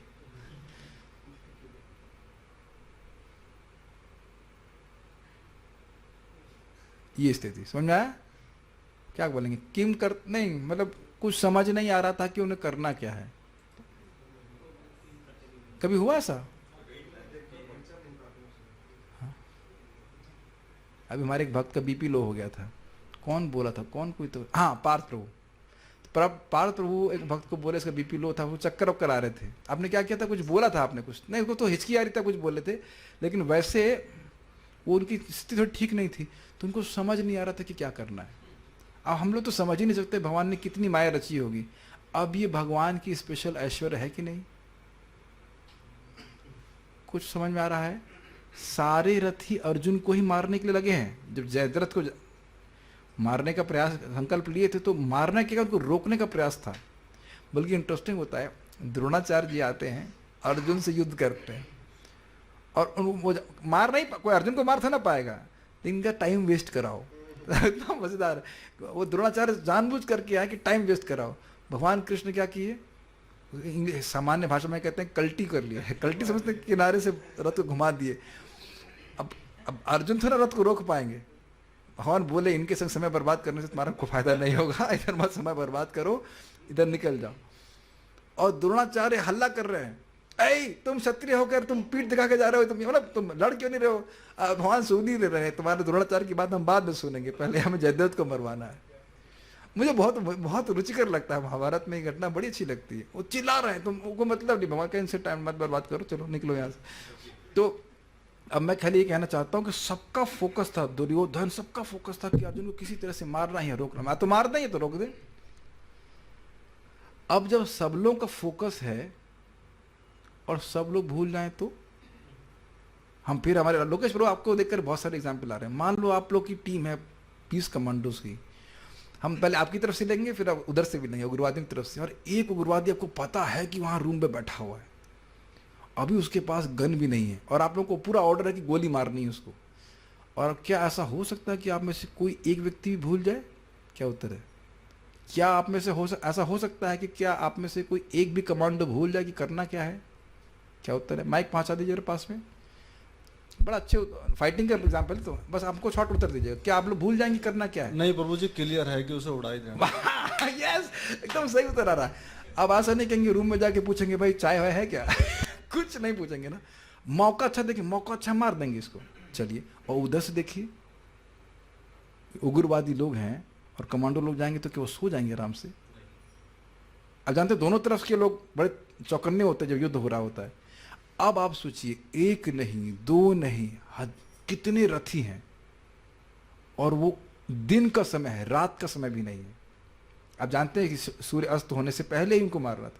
ये स्थिति समझ में आया? क्या बोलेंगे, किम कर, नहीं मतलब कुछ समझ नहीं आ रहा था कि उन्हें करना क्या है। कभी हुआ ऐसा? हाँ? अभी हमारे एक भक्त का बीपी लो हो गया था, कौन बोला था, कौन कोई तो, हाँ पार्थ प्रभु। पार्थ प्रभु एक भक्त को बोले इसका बीपी लो था, वो चक्कर वक्कर आ रहे थे, आपने क्या किया था, कुछ बोला था आपने, कुछ नहीं, उसको तो हिचकी आ रही था, कुछ बोले थे, लेकिन वैसे वो उनकी स्थिति थोड़ी ठीक नहीं थी, तो उनको समझ नहीं आ रहा था कि क्या करना है। अब हम लोग तो समझ ही नहीं सकते भगवान ने कितनी माया रची होगी। अब ये भगवान की स्पेशल ऐश्वर्य है कि नहीं, कुछ समझ में आ रहा है? सारे रथी अर्जुन को ही मारने के लिए लगे हैं। जब जयद्रथ को मारने का प्रयास, संकल्प लिए थे, तो मारने के, उनको रोकने का प्रयास था। बल्कि इंटरेस्टिंग होता है, द्रोणाचार्य जी आते हैं, अर्जुन से युद्ध करते हैं, और वो मार नहीं, कोई अर्जुन को मार था ना पाएगा, लेकिन इनका टाइम वेस्ट कराओ। इतना मजेदार, वो द्रोणाचार्य जानबूझ करके आए कि टाइम वेस्ट कराओ। भगवान कृष्ण क्या किए, सामान्य भाषा में कहते हैं कल्टी कर लिया है, कल्टी समझते, किनारे से रथ को घुमा दिए। अब अर्जुन थोड़ा रथ को रोक पाएंगे। भगवान बोले इनके संग समय बर्बाद करने से तुम्हारा कोई फायदा नहीं होगा, इधर मत समय बर्बाद करो, इधर निकल जाओ। और द्रोणाचार्य हल्ला कर रहे हैं, ऐ तुम क्षत्रिय होकर तुम पीठ दिखा के जा रहे हो, तुम मतलब तुम लड़ क्यों नहीं रहे हो? भगवान सुन ही ले रहे हैं, तुम्हारे द्रोणाचार्य की बात हम बाद में सुनेंगे, पहले हमें जयद्रथ को मरवाना है। मुझे बहुत बहुत रुचिकर लगता है, महाभारत में ये घटना बड़ी अच्छी लगती है। वो चिल्ला रहे हैं, तुमको मतलब नहीं, भगवान कहीं से टाइम मत बर्बाद करो, चलो निकलो यहाँ से। तो अब मैं खाली ये कहना चाहता हूँ कि सबका फोकस था, दुर्योधन सबका फोकस था कि अर्जुन को किसी तरह से मारना ही है, रोकना। मैं तो मारना ही है तो रोक दे। अब जब सब लोगों का फोकस है और सब लोग भूल जाएं तो हम फिर हमारे लोकेश प्रभु आपको देखकर बहुत सारे एग्जाम्पल आ रहे हैं। मान लो आप लोग की टीम है 20 कमांडोज की, हम पहले आपकी तरफ से लेंगे, फिर आप उधर से भी लेंगे, उग्रवादियों की तरफ से, और एक उग्रवादी आपको पता है कि वहाँ रूम में बैठा हुआ है, अभी उसके पास गन भी नहीं है, और आप लोगों को पूरा ऑर्डर है कि गोली मारनी है उसको। और क्या ऐसा हो सकता है कि आप में से कोई एक व्यक्ति भी भूल जाए? क्या उत्तर है? क्या आप में से ऐसा हो सकता है कि क्या आप में से कोई एक भी कमांडो भूल जाए कि करना क्या है? क्या उत्तर है? माइक पहुंचा दीजिए मेरे पास में। बड़ा अच्छे फाइटिंग का एग्जाम्पल, तो बस आपको शॉर्ट उत्तर दीजिएगा, क्या आप लोग भूल जाएंगे करना क्या है? नहीं प्रभु जी, क्लियर है कि उसे उड़ा ही देना। यस, एकदम सही उत्तर आ रहा है। अब ऐसा नहीं कहेंगे रूम में जाके पूछेंगे भाई चाय है क्या? कुछ नहीं पूछेंगे ना, मौका अच्छा देखिए, मौका अच्छा मार देंगे इसको। चलिए, और उधर से देखिए उग्रवादी लोग हैं और कमांडो लोग जाएंगे तो क्या वो सो जाएंगे आराम से? अब जानते दोनों तरफ के लोग बड़े चौकन्ने होते हैं जब युद्ध हो रहा होता है। अब आप सोचिए, एक नहीं दो नहीं, कितने रथी हैं, और वो दिन का समय है, रात का समय भी नहीं है। आप जानते हैं कि सूर्य अस्त होने से पहले ही उनको मार रहा था,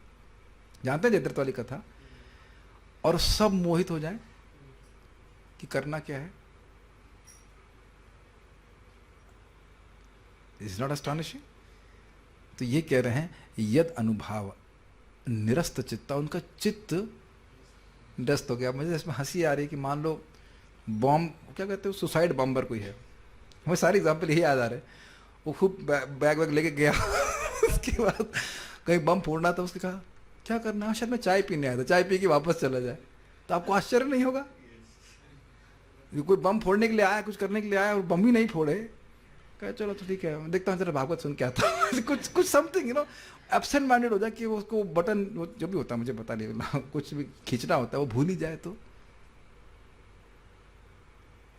जानते हैं जयद्रथ वाली कथा। और सब मोहित हो जाएं कि करना क्या है। Is not astonishing? तो ये कह रहे हैं यद अनुभाव निरस्त चित्ता, उनका चित्त निरस्त हो गया। मुझे इसमें हंसी आ रही है कि मान लो बॉम्ब, क्या कहते हैं, सुसाइड बॉम्बर कोई है, मुझे सारे एग्जाम्पल यही याद आ रहे हैं। वो खूब बैग वैग लेके गया उसके बाद कहीं बम फोड़ना था, उसने कहा क्या करना है, शायद मैं चाय पीने आया था, चाय पी के वापस चला जाए, तो आपको आश्चर्य नहीं होगा? कोई बम फोड़ने के लिए आया, कुछ करने के लिए आया और बम ही नहीं फोड़े, कहे चलो तो ठीक है, देखता हूँ जरा भागवत सुन के आता हूँ। कुछ कुछ समथिंग एब्सेंट माइंडेड हो जाए कि वो उसको बटन जो भी होता है मुझे पता नहीं, कुछ भी खींचना होता है वो भूल ही जाए तो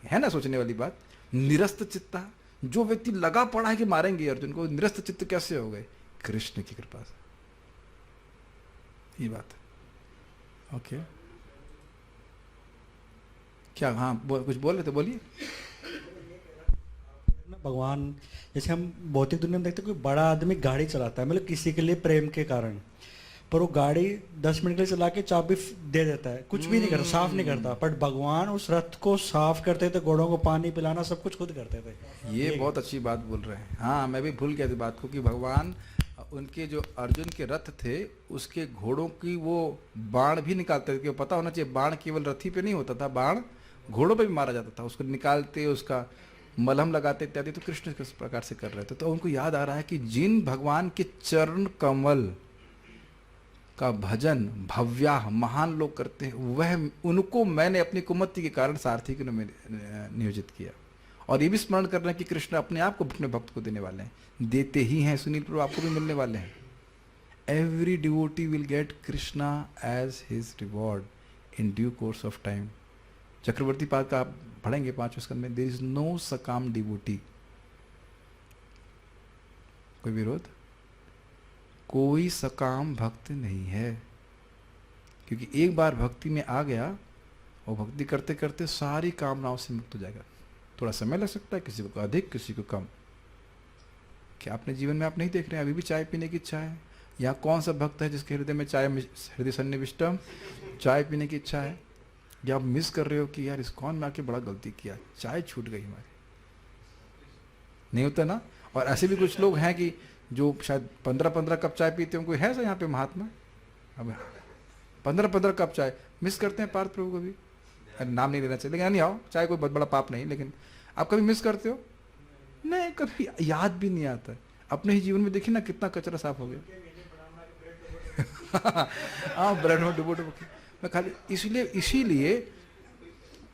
है ना सोचने वाली बात। निरस्त चित्ता, जो व्यक्ति लगा पड़ा है कि मारेंगे अर्जुन को, निरस्त चित्त कैसे हो गए? कृष्ण की कृपा से, ये बात है। ओके, क्या? हाँ कुछ बोल रहे थे, बोलिए। ना भगवान, जैसे हम भौतिक दुनिया में देखते हैं कोई बड़ा आदमी गाड़ी चलाता है, मतलब किसी के लिए प्रेम के कारण, पर वो गाड़ी 10 मिनट के लिए चला के चाबी दे देता है, कुछ भी नहीं करता, साफ नहीं करता, बट भगवान उस रथ को साफ करते थे, घोड़ों को पानी पिलाना सब कुछ खुद करते थे। ये बहुत अच्छी बात बोल रहे हैं। हाँ, मैं भी भूल गया थी बात को कि भगवान उनके जो अर्जुन के रथ थे उसके घोड़ों की वो बाण भी निकालते थे, कि पता होना चाहिए बाण केवल रथी पे नहीं होता था, बाण घोड़ों पे भी मारा जाता था, उसको निकालते, उसका मलहम लगाते इत्यादि। तो कृष्ण किस प्रकार से कर रहे थे, तो उनको याद आ रहा है कि जिन भगवान के चरण कमल का भजन भव्याह महान लोग करते हैं, वह उनको मैंने अपनी कुमति के कारण सारथी के रूप में नियोजित किया। और ये भी स्मरण करना कि कृष्ण अपने आप को अपने भक्त को देने वाले हैं, देते ही हैं। सुनील प्रभु आपको भी मिलने वाले हैं। Every devotee will get Krishna as his reward in due course of time. Chakravarti pada का आप पढ़ेंगे 5वें स्कंद में, देयर इज नो सकाम डिवोटी। कोई विरोध? कोई सकाम भक्त नहीं है, क्योंकि एक बार भक्ति में आ गया और भक्ति करते करते सारी कामनाओं से मुक्त हो जाएगा। थोड़ा समय लग सकता है, किसी को अधिक किसी को कम। क्या अपने जीवन में आप नहीं देख रहे हैं अभी भी चाय पीने की इच्छा है? या कौन सा भक्त है जिसके हृदय में हृदय सन्निविष्टम चाय पीने की इच्छा है? या आप मिस कर रहे हो कि यार इस्कॉन में आके बड़ा गलती किया, चाय छूट गई हमारी? नहीं होता ना। और ऐसे भी कुछ लोग हैं कि जो शायद 15-15 कप चाय पीते हैं। कोई है सर यहाँ पे महात्मा? अब 15-15 कप चाय मिस करते हैं पार्थ प्रभु कभी? नाम नहीं लेना चाहिए, लेकिन नहीं आओ, चाय कोई बहुत बड़ा पाप नहीं, लेकिन आप कभी मिस करते हो? नहीं, कभी याद भी नहीं आता। अपने ही जीवन में देखिए ना कितना कचरा साफ हो गया। हाँ, ब्रेड में डुबो डुबो। मैं खाली इसीलिए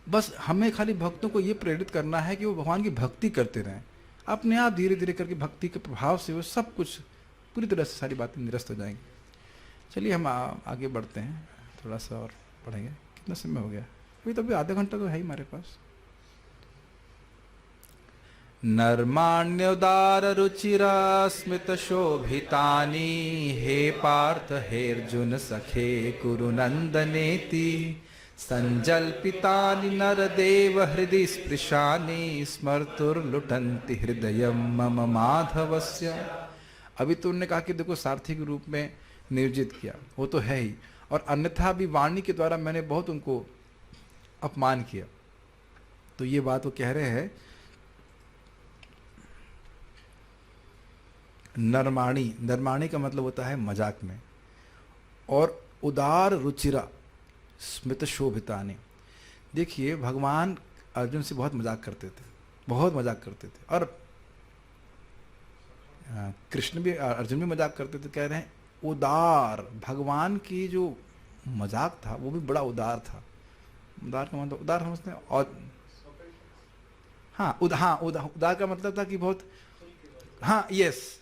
बस हमें खाली भक्तों को ये प्रेरित करना है कि वो भगवान की भक्ति करते रहें। अपने आप धीरे धीरे करके भक्ति के प्रभाव से वो सब कुछ पूरी तरह से सारी बातें निरस्त हो जाएंगी। चलिए हम आगे बढ़ते हैं, थोड़ा सा और पढ़ेंगे। कितना समय हो गया? अभी तो आधा घंटा तो है ही हमारे पास। नर्माण्योदार रुचिरा स्मित शोभितानि, हे पार्थ हे अर्जुन सखे कुरु नंदनेति, संजल्पितानि नरदेव हृदि स्पृशानि, स्मर्तुर्लुटन्ति हृदयं मम माधवस्य। अभी तो उन्होंने कहा कि देखो सारथी के रूप में नियोजित किया, वो तो है ही, और अन्यथा भी वाणी के द्वारा मैंने बहुत उनको अपमान किया। तो ये बात वो कह रहे हैं। नरमाणी, नरमाणी का मतलब होता है मजाक में। और उदार रुचिरा स्मित शोभितानि, देखिए भगवान अर्जुन से बहुत मजाक करते थे, बहुत मजाक करते थे। और कृष्ण भी, अर्जुन भी मजाक करते थे। कह रहे हैं उदार, भगवान की जो मजाक था वो भी बड़ा उदार था। उदार का मतलब, उदार समझते हैं? और हाँ, उदार का मतलब था कि बहुत, हाँ यस,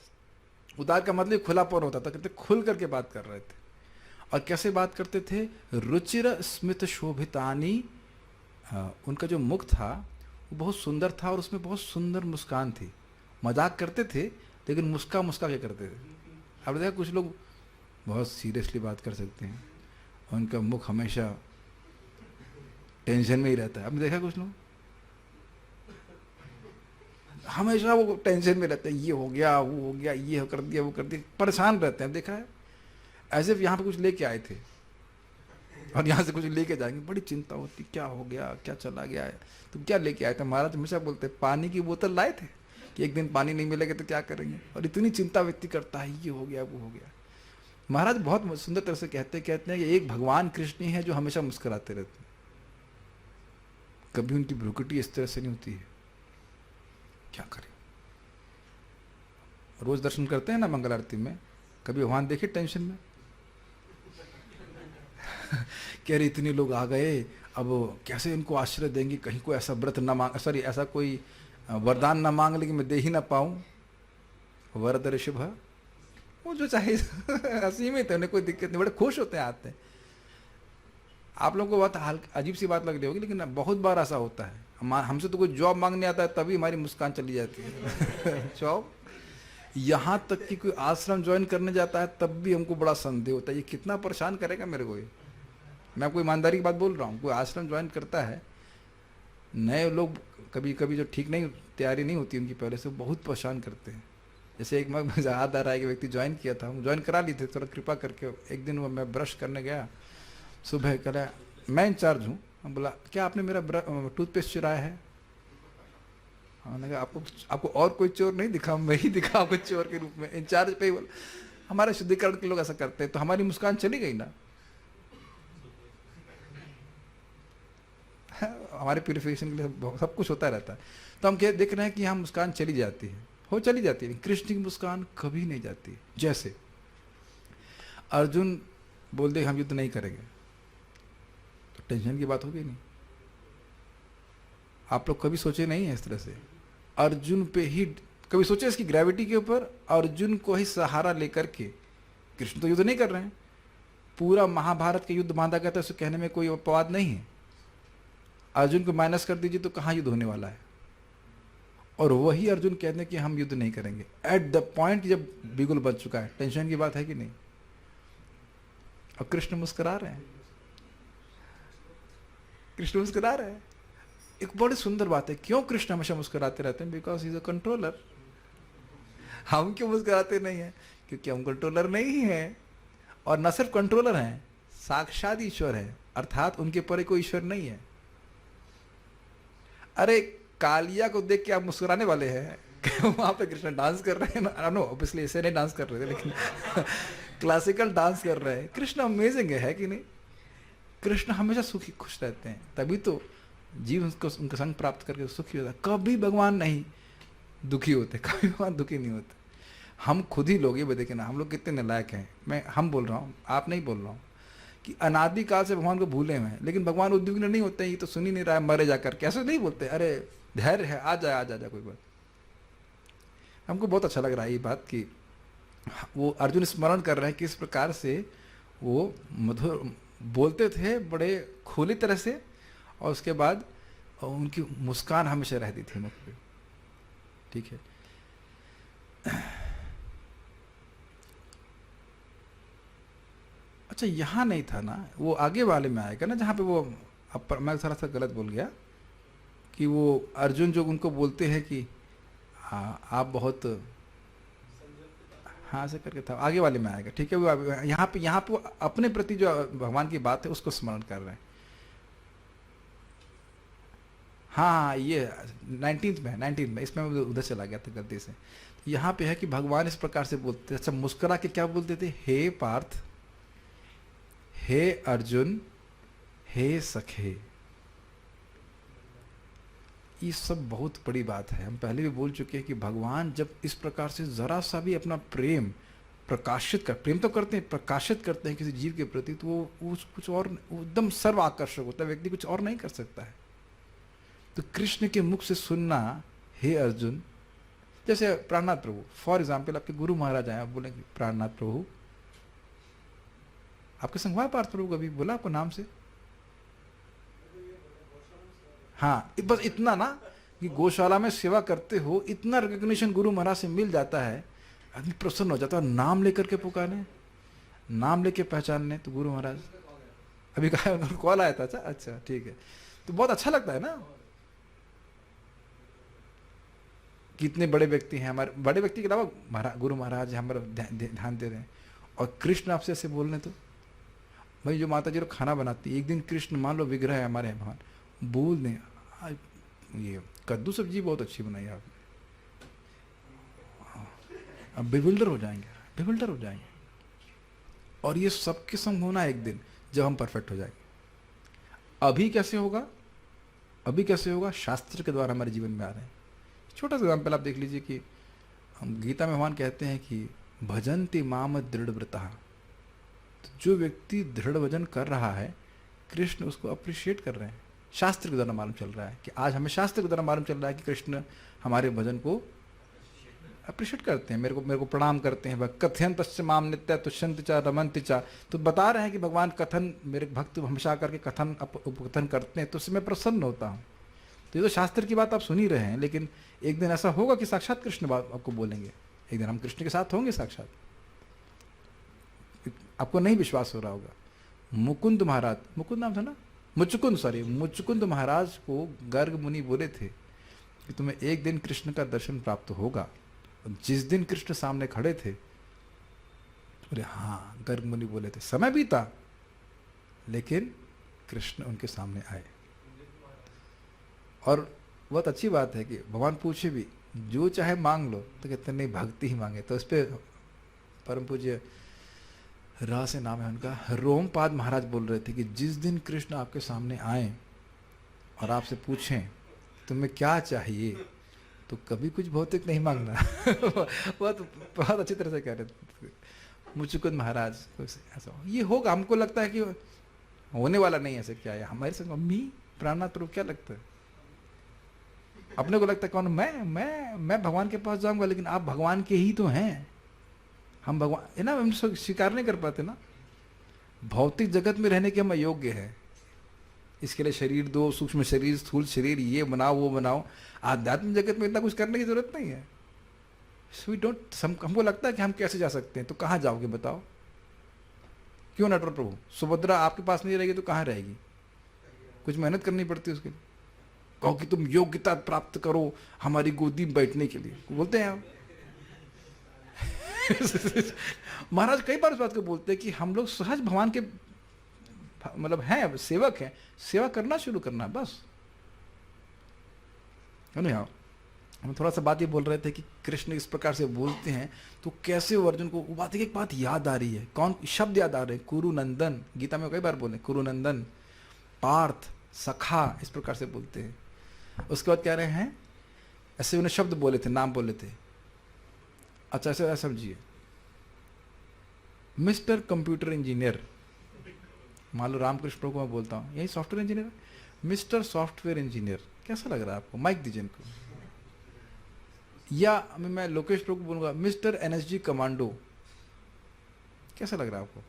उदार का मतलब खुलापन होता था, कहते खुल करके बात कर रहे थे। और कैसे बात करते थे? रुचिर स्मित शोभितानि, उनका जो मुख था वो बहुत सुंदर था और उसमें बहुत सुंदर मुस्कान थी। मजाक करते थे लेकिन मुस्का क्या करते थे। अब देखा कुछ लोग बहुत सीरियसली बात कर सकते हैं, उनका मुख हमेशा टेंशन में ही रहता है। आपने देखा कुछ लोग हमेशा वो टेंशन में रहते हैं, ये हो गया वो हो गया, ये कर दिया वो कर दिया, परेशान रहते हैं। देखा है, ऐसे यहाँ पे कुछ लेके आए थे और यहाँ से कुछ लेके जाएंगे, बड़ी चिंता होती, क्या हो गया, क्या चला गया है। तो क्या लेके आए थे? महाराज हमेशा बोलते पानी की बोतल लाए थे कि एक दिन पानी नहीं मिलेगा तो क्या करेंगे। और इतनी चिंता व्यक्ति करता है, ये हो गया वो हो गया। महाराज बहुत सुंदर तरह से कहते हैं कि एक भगवान कृष्ण ही है जो हमेशा मुस्कुराते रहते हैं, कभी उनकी भ्रुकुटी इस तरह से नहीं होती है। क्या करें, रोज दर्शन करते हैं ना मंगल आरती में, कभी भगवान देखे टेंशन में? कह रहे इतने लोग आ गए, अब कैसे इनको आश्रय देंगे, कहीं कोई ऐसा व्रत ना मांग, सॉरी ऐसा कोई वरदान ना मांग लेकिन मैं दे ही ना पाऊँ। वरद ऋषभ, वो जो चाहे असीमित है, उन्हें कोई दिक्कत नहीं, बड़े खुश होते हैं आते हैं। आप लोगों को बहुत अजीब सी बात लग रही होगी, लेकिन बहुत बार ऐसा होता है। हमसे तो कोई जॉब मांगने आता है तभी हमारी मुस्कान चली जाती है। जॉब, यहाँ तक कि कोई आश्रम ज्वाइन करने जाता है तब भी हमको बड़ा संदेह होता है, ये कितना परेशान करेगा मेरे को ये। मैं आपको ईमानदारी की बात बोल रहा हूँ, कोई आश्रम ज्वाइन करता है, नए लोग कभी कभी जो ठीक नहीं, तैयारी नहीं होती उनकी पहले से, बहुत परेशान करते हैं। जैसे एक मैं याद आ रहा है कि व्यक्ति ज्वाइन किया था, हम ज्वाइन करा ली थे, थोड़ा कृपा करके। एक दिन वो मैं ब्रश करने गया सुबह, कह रहा मैं इंचार्ज हूँ। हम बोला क्या आपने मेरा टूथपेस्ट चुराया है? हमने कहा आपको और कोई चोर नहीं दिखा, मैं ही दिखा आपको चोर के रूप में। इंचार्ज पे ही बोला। हमारे शुद्धिकरण के लोग ऐसा करते हैं, तो हमारी मुस्कान चली गई ना। हमारे प्यूरिफिकेशन के लिए सब कुछ होता रहता है। तो हम क्या देख रहे हैं कि यहाँ मुस्कान चली जाती है, चली जाती है। कृष्ण की मुस्कान कभी नहीं जाती। जैसे अर्जुन बोल दे हम युद्ध नहीं करेंगे, तो टेंशन की बात होगी नहीं। आप लोग कभी सोचे नहीं है इस तरह से? अर्जुन पे ही कभी सोचे इसकी ग्रेविटी के ऊपर? अर्जुन को ही सहारा लेकर के, कृष्ण तो युद्ध नहीं कर रहे हैं, पूरा महाभारत के युद्ध बांधा गया था, उसे कहने में कोई अपवाद नहीं है। अर्जुन को माइनस कर दीजिए तो कहाँ युद्ध होने वाला है? और वही अर्जुन कहते हैं कि हम युद्ध नहीं करेंगे एट द पॉइंट जब बिगुल बच चुका है। टेंशन की बात है कि नहीं? और कृष्ण मुस्कुरा रहे हैं, कृष्ण मुस्कुरा रहे हैं। एक बड़ी सुंदर बात है, क्यों कृष्ण हमेशा मुस्कुराते रहते हैं? Because he is a controller. हम क्यों मुस्कुराते नहीं हैं? क्योंकि हम कंट्रोलर नहीं हैं। और न सिर्फ कंट्रोलर हैं, साक्षात ईश्वर है, अर्थात उनके परे कोई ईश्वर नहीं है। अरे कालिया को देख के आप मुस्कुराने वाले हैं? वहां पे कृष्ण डांस कर रहे हैं, नो ऑब्वियसली ऐसे नहीं डांस कर रहे थे, लेकिन क्लासिकल डांस कर रहे हैं। कृष्ण अमेजिंग है कि नहीं? कृष्ण हमेशा सुखी खुश रहते हैं, तभी तो जीव उसको उनका संग प्राप्त करके सुखी होता है। कभी भगवान नहीं दुखी होते, कभी भगवान दुखी नहीं होते। हम खुद ही लोग, ये देखें ना हम लोग कितने नालायक हैं। हम बोल रहा हूँ, आप नहीं बोल रहा हूँ, कि अनादि काल से भगवान को भूले हुए हैं, लेकिन भगवान उद्विग्न नहीं होते हैं। ये तो सुन ही नहीं रहा है, मरे जाकर कैसे नहीं बोलते? अरे धैर्य है, आ जा कोई बात। हमको बहुत अच्छा लग रहा है ये बात कि वो अर्जुन स्मरण कर रहे हैं किस प्रकार से वो मधुर बोलते थे, बड़े खुली तरह से, और उसके बाद उनकी मुस्कान हमेशा रहती थी मुख पे। ठीक है, अच्छा यहाँ नहीं था ना, वो आगे वाले में आएगा ना, जहाँ पे वो मैं थोड़ा सा गलत बोल गया कि वो अर्जुन जो उनको बोलते हैं कि आप बहुत, हाँ से करके था, आगे वाले में आएगा। ठीक है, वो यहाँ पे वो अपने प्रति जो भगवान की बात है उसको स्मरण कर रहे हैं। हाँ ये 19 में इसमें उधर चला गया था गलती से। यहाँ पे है कि भगवान इस प्रकार से बोलते, अच्छा मुस्कुरा के क्या बोलते थे? हे पार्थ, हे अर्जुन, हे सखे। ये सब बहुत बड़ी बात है। हम पहले भी बोल चुके हैं कि भगवान जब इस प्रकार से जरा सा भी अपना प्रेम प्रकाशित प्रेम तो करते हैं, प्रकाशित करते हैं किसी जीव के प्रति, तो वो कुछ और एकदम सर्व आकर्षक होता है, व्यक्ति कुछ और नहीं कर सकता है। तो कृष्ण के मुख से सुनना, हे अर्जुन, जैसे प्राणनाथ प्रभु फॉर एग्जाम्पल, आपके गुरु महाराज आए, आप बोलेंगे प्राणनाथ प्रभु, आपके संग हुआ पार्थ प्रभु कभी बोला आपको नाम से? हाँ, बस इतना ना कि गौशाला में सेवा करते हो, इतना रिकग्निशन गुरु महाराज से मिल जाता है, आदमी प्रसन्न हो जाता है। नाम लेकर के पुकारने, नाम लेके पहचानने, तो गुरु महाराज अभी कहा, कॉल आया था। अच्छा ठीक है, तो बहुत अच्छा लगता है ना। कितने बड़े व्यक्ति हैं हमारे, बड़े व्यक्ति के अलावा गुरु महाराज हमारा ध्यान दे रहे हैं, और कृष्ण आपसे ऐसे बोलने, तो भाई जो माता जी लोग खाना बनाती है, एक दिन कृष्ण मान लो विग्रह है हमारे भगवान, बोल दें ये कद्दू सब्जी बहुत अच्छी बनाई आपने, अब बिविल्डर हो जाएंगे। और ये सबके संग होना एक दिन जब हम परफेक्ट हो जाएंगे। अभी कैसे होगा? शास्त्र के द्वारा हमारे जीवन में आ रहे हैं। छोटा सा एग्जाम्पल आप देख लीजिए कि हम गीता में भगवान कहते हैं कि भजन्ति माम दृढ़ व्रतः। तो जो व्यक्ति दृढ़ भजन कर रहा है, कृष्ण उसको अप्रिशिएट कर रहे हैं। शास्त्र के द्वारा मालूम चल रहा है कि आज हमें शास्त्र के द्वारा मालूम चल रहा है कि कृष्ण हमारे भजन को अप्रिशिएट करते हैं, मेरे को प्रणाम करते हैं। कथयन तस्य माम नित्य तुष्यंत चा रमंत चा, तो बता रहे हैं कि भगवान कथन, मेरे भक्त हमेशा करके कथन उपकथन करते हैं तो उससे मैं प्रसन्न होता हूँ। तो ये तो शास्त्र की बात आप सुन ही रहे हैं, लेकिन एक दिन ऐसा होगा कि साक्षात कृष्ण बात आपको बोलेंगे। एक दिन हम कृष्ण के साथ होंगे साक्षात। आपको नहीं विश्वास हो रहा होगा, मुकुंद महाराज, मुकुंद नाम था ना, मुचुकुंद महाराज को गर्ग मुनि बोले थे कि तुम्हें एक दिन कृष्ण का दर्शन प्राप्त होगा। जिस दिन कृष्ण सामने खड़े थे, बोले हाँ, गर्ग मुनि बोले थे, समय बीता लेकिन कृष्ण उनके सामने आए। और बहुत अच्छी बात है कि भगवान पूछे भी जो चाहे मांग लो, तो कहते नहीं, भक्ति ही मांगे। तो इस पर परम पूज्य रा से नाम है उनका, रोमपाद महाराज बोल रहे थे कि जिस दिन कृष्ण आपके सामने आए और आपसे पूछें तुम्हें क्या चाहिए, तो कभी कुछ भौतिक नहीं मांगना। बहुत अच्छी तरह से कह रहे थे मुचुकुंद महाराज। ऐसा ये होगा, हमको लगता है कि होने वाला नहीं, ऐसे क्या है हमारे संग मम्मी प्राणनाथ प्रभु, क्या लगता है अपने को? लगता है कौन, मैं भगवान के पास जाऊंगा, लेकिन आप भगवान के ही तो हैं। हम भगवान है ना, हम स्वीकार नहीं कर पाते ना। भौतिक जगत में रहने के हम अयोग्य है, इसके लिए शरीर दो, सूक्ष्म शरीर, स्थूल शरीर, ये बनाओ वो बनाओ। आध्यात्मिक जगत में इतना कुछ करने की जरूरत नहीं है। सो वी डोंट, हमको लगता है कि हम कैसे जा सकते हैं, तो कहाँ जाओगे बताओ? क्यों नटवर प्रभु, सुभद्रा आपके पास नहीं रहेगी तो कहाँ रहेगी? कुछ मेहनत करनी पड़ती है उसके लिए। कहो कि तुम योग्यता प्राप्त करो हमारी गोदी में बैठने के लिए, बोलते हैं आप। महाराज कई बार इस बात को बोलते हैं कि हम लोग सहज भगवान के मतलब हैं, सेवक हैं, सेवा करना शुरू करना बस। हम थोड़ा सा बात ये बोल रहे थे कि कृष्ण इस प्रकार से बोलते हैं तो कैसे वो अर्जुन को, वो बात एक बात याद आ रही है, कौन शब्द याद आ रहे हैं? कुरुनंदन, गीता में कई बार बोले कुरुनंदन, पार्थ, सखा, इस प्रकार से बोलते हैं। उसके बाद कह रहे हैं, ऐसे उन्हें शब्द बोले थे, नाम बोले थे। अच्छा ऐसे समझिए, मिस्टर कंप्यूटर इंजीनियर, मान लो रामकृष्ण प्रभु को मैं बोलता हूँ, यही software engineer, mister software engineer, कैसा लग रहा है आपको? माइक दीजिए इनको। या मैं लोकेश प्रभु को बोलूँगा मिस्टर एनएसजी कमांडो, कैसा लग रहा है आपको?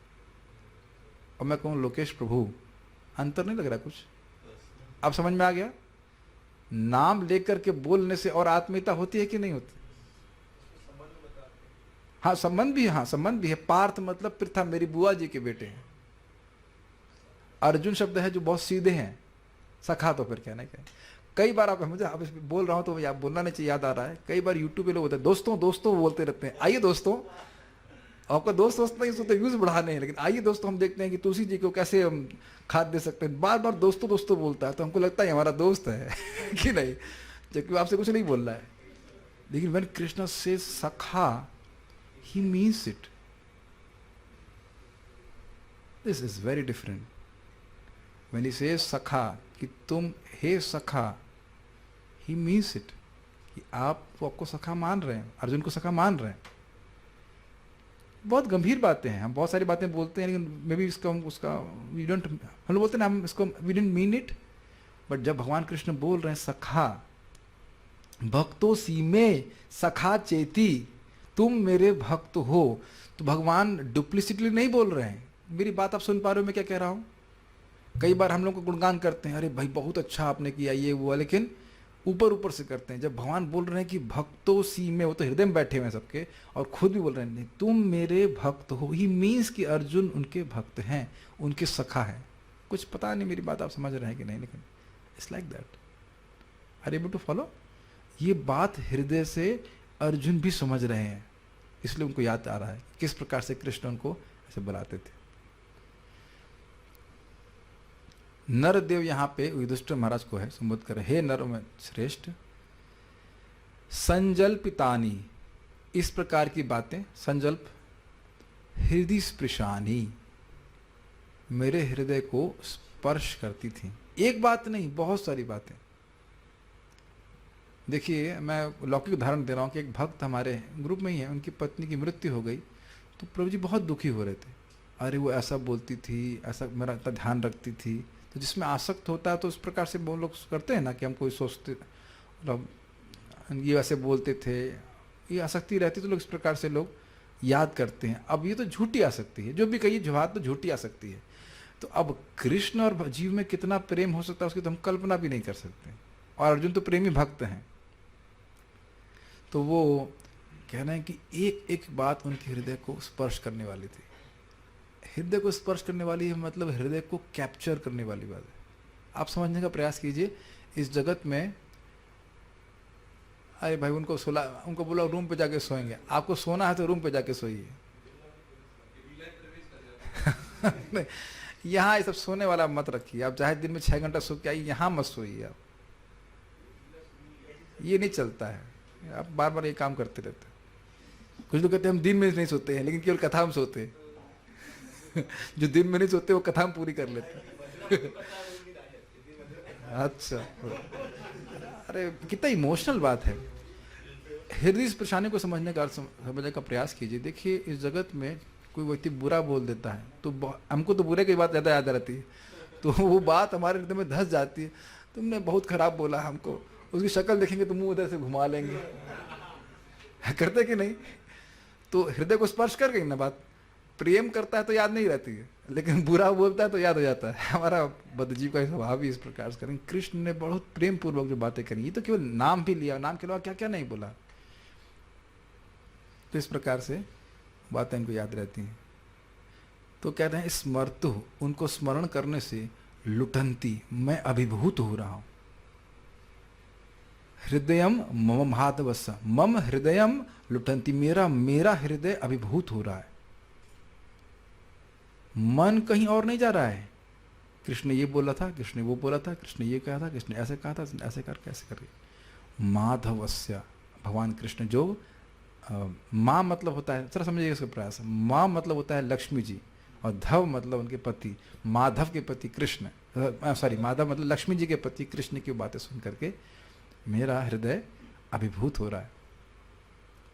और मैं कहूँ लोकेश प्रभु, अंतर नहीं लग रहा कुछ? अब समझ में आ गया? नाम लेकर के बोलने से और आत्मीयता होती है कि नहीं होती? हाँ संबंध भी, हाँ संबंध भी है। पार्थ मतलब पृथा, मेरी बुआ जी के बेटे हैं। अर्जुन शब्द है जो बहुत सीधे हैं। सखा तो फिर कहना क्या है। कई बार आप, मुझे अब बोल रहा हूँ तो आप बोलना नहीं चाहिए, याद आ रहा है, कई बार यूट्यूब पे लोग होते हैं दोस्तों दोस्तों बोलते रहते हैं। आइए दोस्तों, आपका दोस्त दोस्त नहीं सोचते, व्यूज बढ़ाने हैं, लेकिन आइए दोस्तों हम देखते हैं कि तुलसी जी को कैसे हम खाद दे सकते हैं। बार बार दोस्तों दोस्तों बोलता है तो हमको लगता है हमारा दोस्त है कि नहीं, जबकि आपसे कुछ नहीं बोल रहा है। लेकिन व्हेन कृष्ण से सखा, he means it. This is very different. When he says सखा, कि तुम हे सखा, he means it, कि आपको सखा मान रहे हैं, अर्जुन को सखा मान रहे हैं। बहुत गंभीर बातें हैं, हम बहुत सारी बातें बोलते हैं, लेकिन मे बी इसका उसका वी डोंट, हम लोग बोलते हैं ना, हम इसको we didn't mean it. But जब भगवान कृष्ण बोल रहे हैं सखा, भक्तो सी में सखा चेती, तुम मेरे भक्त हो, तो भगवान डुप्लिसिटली नहीं बोल रहे हैं। मेरी बात आप सुन पा रहे हो मैं क्या कह रहा हूँ? कई बार हम लोग को गुणगान करते हैं, अरे भाई बहुत अच्छा आपने किया ये वो, लेकिन ऊपर ऊपर से करते हैं। जब भगवान बोल रहे हैं कि भक्तों सी में, वो तो हृदय में बैठे हुए हैं सबके, और खुद भी बोल रहे हैं नहीं तुम मेरे भक्त हो, ही मीन्स कि अर्जुन उनके भक्त हैं, उनके सखा है। कुछ पता नहीं मेरी बात आप समझ रहे हैं कि नहीं, लेकिन it's like that. Are able to follow? ये बात हृदय से अर्जुन भी समझ रहे हैं, इसलिए उनको याद आ रहा है किस प्रकार से कृष्ण उनको ऐसे बुलाते थे। नरदेव यहाँ पे युधिष्ठिर महाराज को है संबोधित कर, हे नर में श्रेष्ठ, संजल्पितानी, इस प्रकार की बातें, संजल्प हृदय स्पृशानी, मेरे हृदय को स्पर्श करती थी। एक बात नहीं, बहुत सारी बातें। देखिए मैं लौकिक उदाहरण दे रहा हूँ कि एक भक्त हमारे ग्रुप में ही है, उनकी पत्नी की मृत्यु हो गई, तो प्रभु जी बहुत दुखी हो रहे थे। अरे वो ऐसा बोलती थी, ऐसा मेरा इतना ध्यान रखती थी। तो जिसमें आसक्त होता है तो उस प्रकार से वो लोग करते हैं ना कि हम कोई सोचते मतलब ये वैसे बोलते थे, ये आसक्ति रहती तो लोग इस प्रकार से लोग याद करते हैं। अब ये तो झूठी आसक्ति है, जो भी कहिए बात तो झूठी आसक्ति है। तो अब कृष्ण और जीव में कितना प्रेम हो सकता है उसकी तो हम कल्पना भी नहीं कर सकते। और अर्जुन तो प्रेमी भक्त हैं। तो वो कह रहे हैं कि एक एक बात उनके हृदय को स्पर्श करने वाली थी। हृदय को स्पर्श करने वाली है मतलब हृदय को कैप्चर करने वाली बात है। आप समझने का प्रयास कीजिए। इस जगत में अरे भाई उनको बोला रूम पे जाके सोएंगे। आपको सोना है तो रूम पे जाके सोइए। यहाँ ये सब सोने वाला मत रखिए। आप चाहे दिन में 6 घंटा सो के आइए, यहाँ मत सोइए आप। ये नहीं चलता है। आप बार बार ये काम करते रहते हैं। कुछ लोग कहते हैं हम दिन में नहीं सोते हैं, लेकिन केवल कथा में सोते हैं। जो दिन में नहीं सोते वो कथा में पूरी कर लेते हैं। अच्छा, अरे कितना इमोशनल बात है। हृदय इस परेशानी को समझने का प्रयास कीजिए। देखिए इस जगत में कोई व्यक्ति बुरा बोल देता है तो हमको तो बुरे की बात ज़्यादा याद रहती है, तो वो बात हमारे हृदय में धंस जाती है। तुमने बहुत खराब बोला हमको, उसकी शक्ल देखेंगे तो मुंह उधर से घुमा लेंगे। करते कि नहीं? तो हृदय को स्पर्श कर गई ना बात। प्रेम करता है तो याद नहीं रहती है, लेकिन बुरा बोलता है तो याद हो जाता है। हमारा बद्धजीव का स्वभाव भी इस प्रकार से करें। कृष्ण ने बहुत प्रेम पूर्वक जो बातें करी, ये तो केवल नाम भी लिया, नाम के अलावा क्या क्या नहीं बोला। तो इस प्रकार से बातें इनको याद रहती हैं। तो कह रहे हैं स्मर्तु, उनको स्मरण करने से लुठंती, मैं अभिभूत हो रहा हूं। हृदयम मम महातवस्सा, मम हृदयम लुठंती, मेरा हृदय अभिभूत हो रहा है। मन कहीं और नहीं जा रहा है। कृष्ण ने ये बोला था, कृष्ण ने वो बोला था, कृष्ण ने ये कहा था, कृष्ण ने ऐसे कहा था, ऐसे करके ऐसे करके। माधवस्य, भगवान कृष्ण जो माँ मतलब होता है, जरा समझिएगा इसका प्रयास। माँ मतलब होता है लक्ष्मी जी, और धव मतलब उनके पति, माधव के पति कृष्ण, सॉरी माधव मतलब लक्ष्मी जी के पति कृष्ण की बातें सुन करके मेरा हृदय अभिभूत हो रहा है।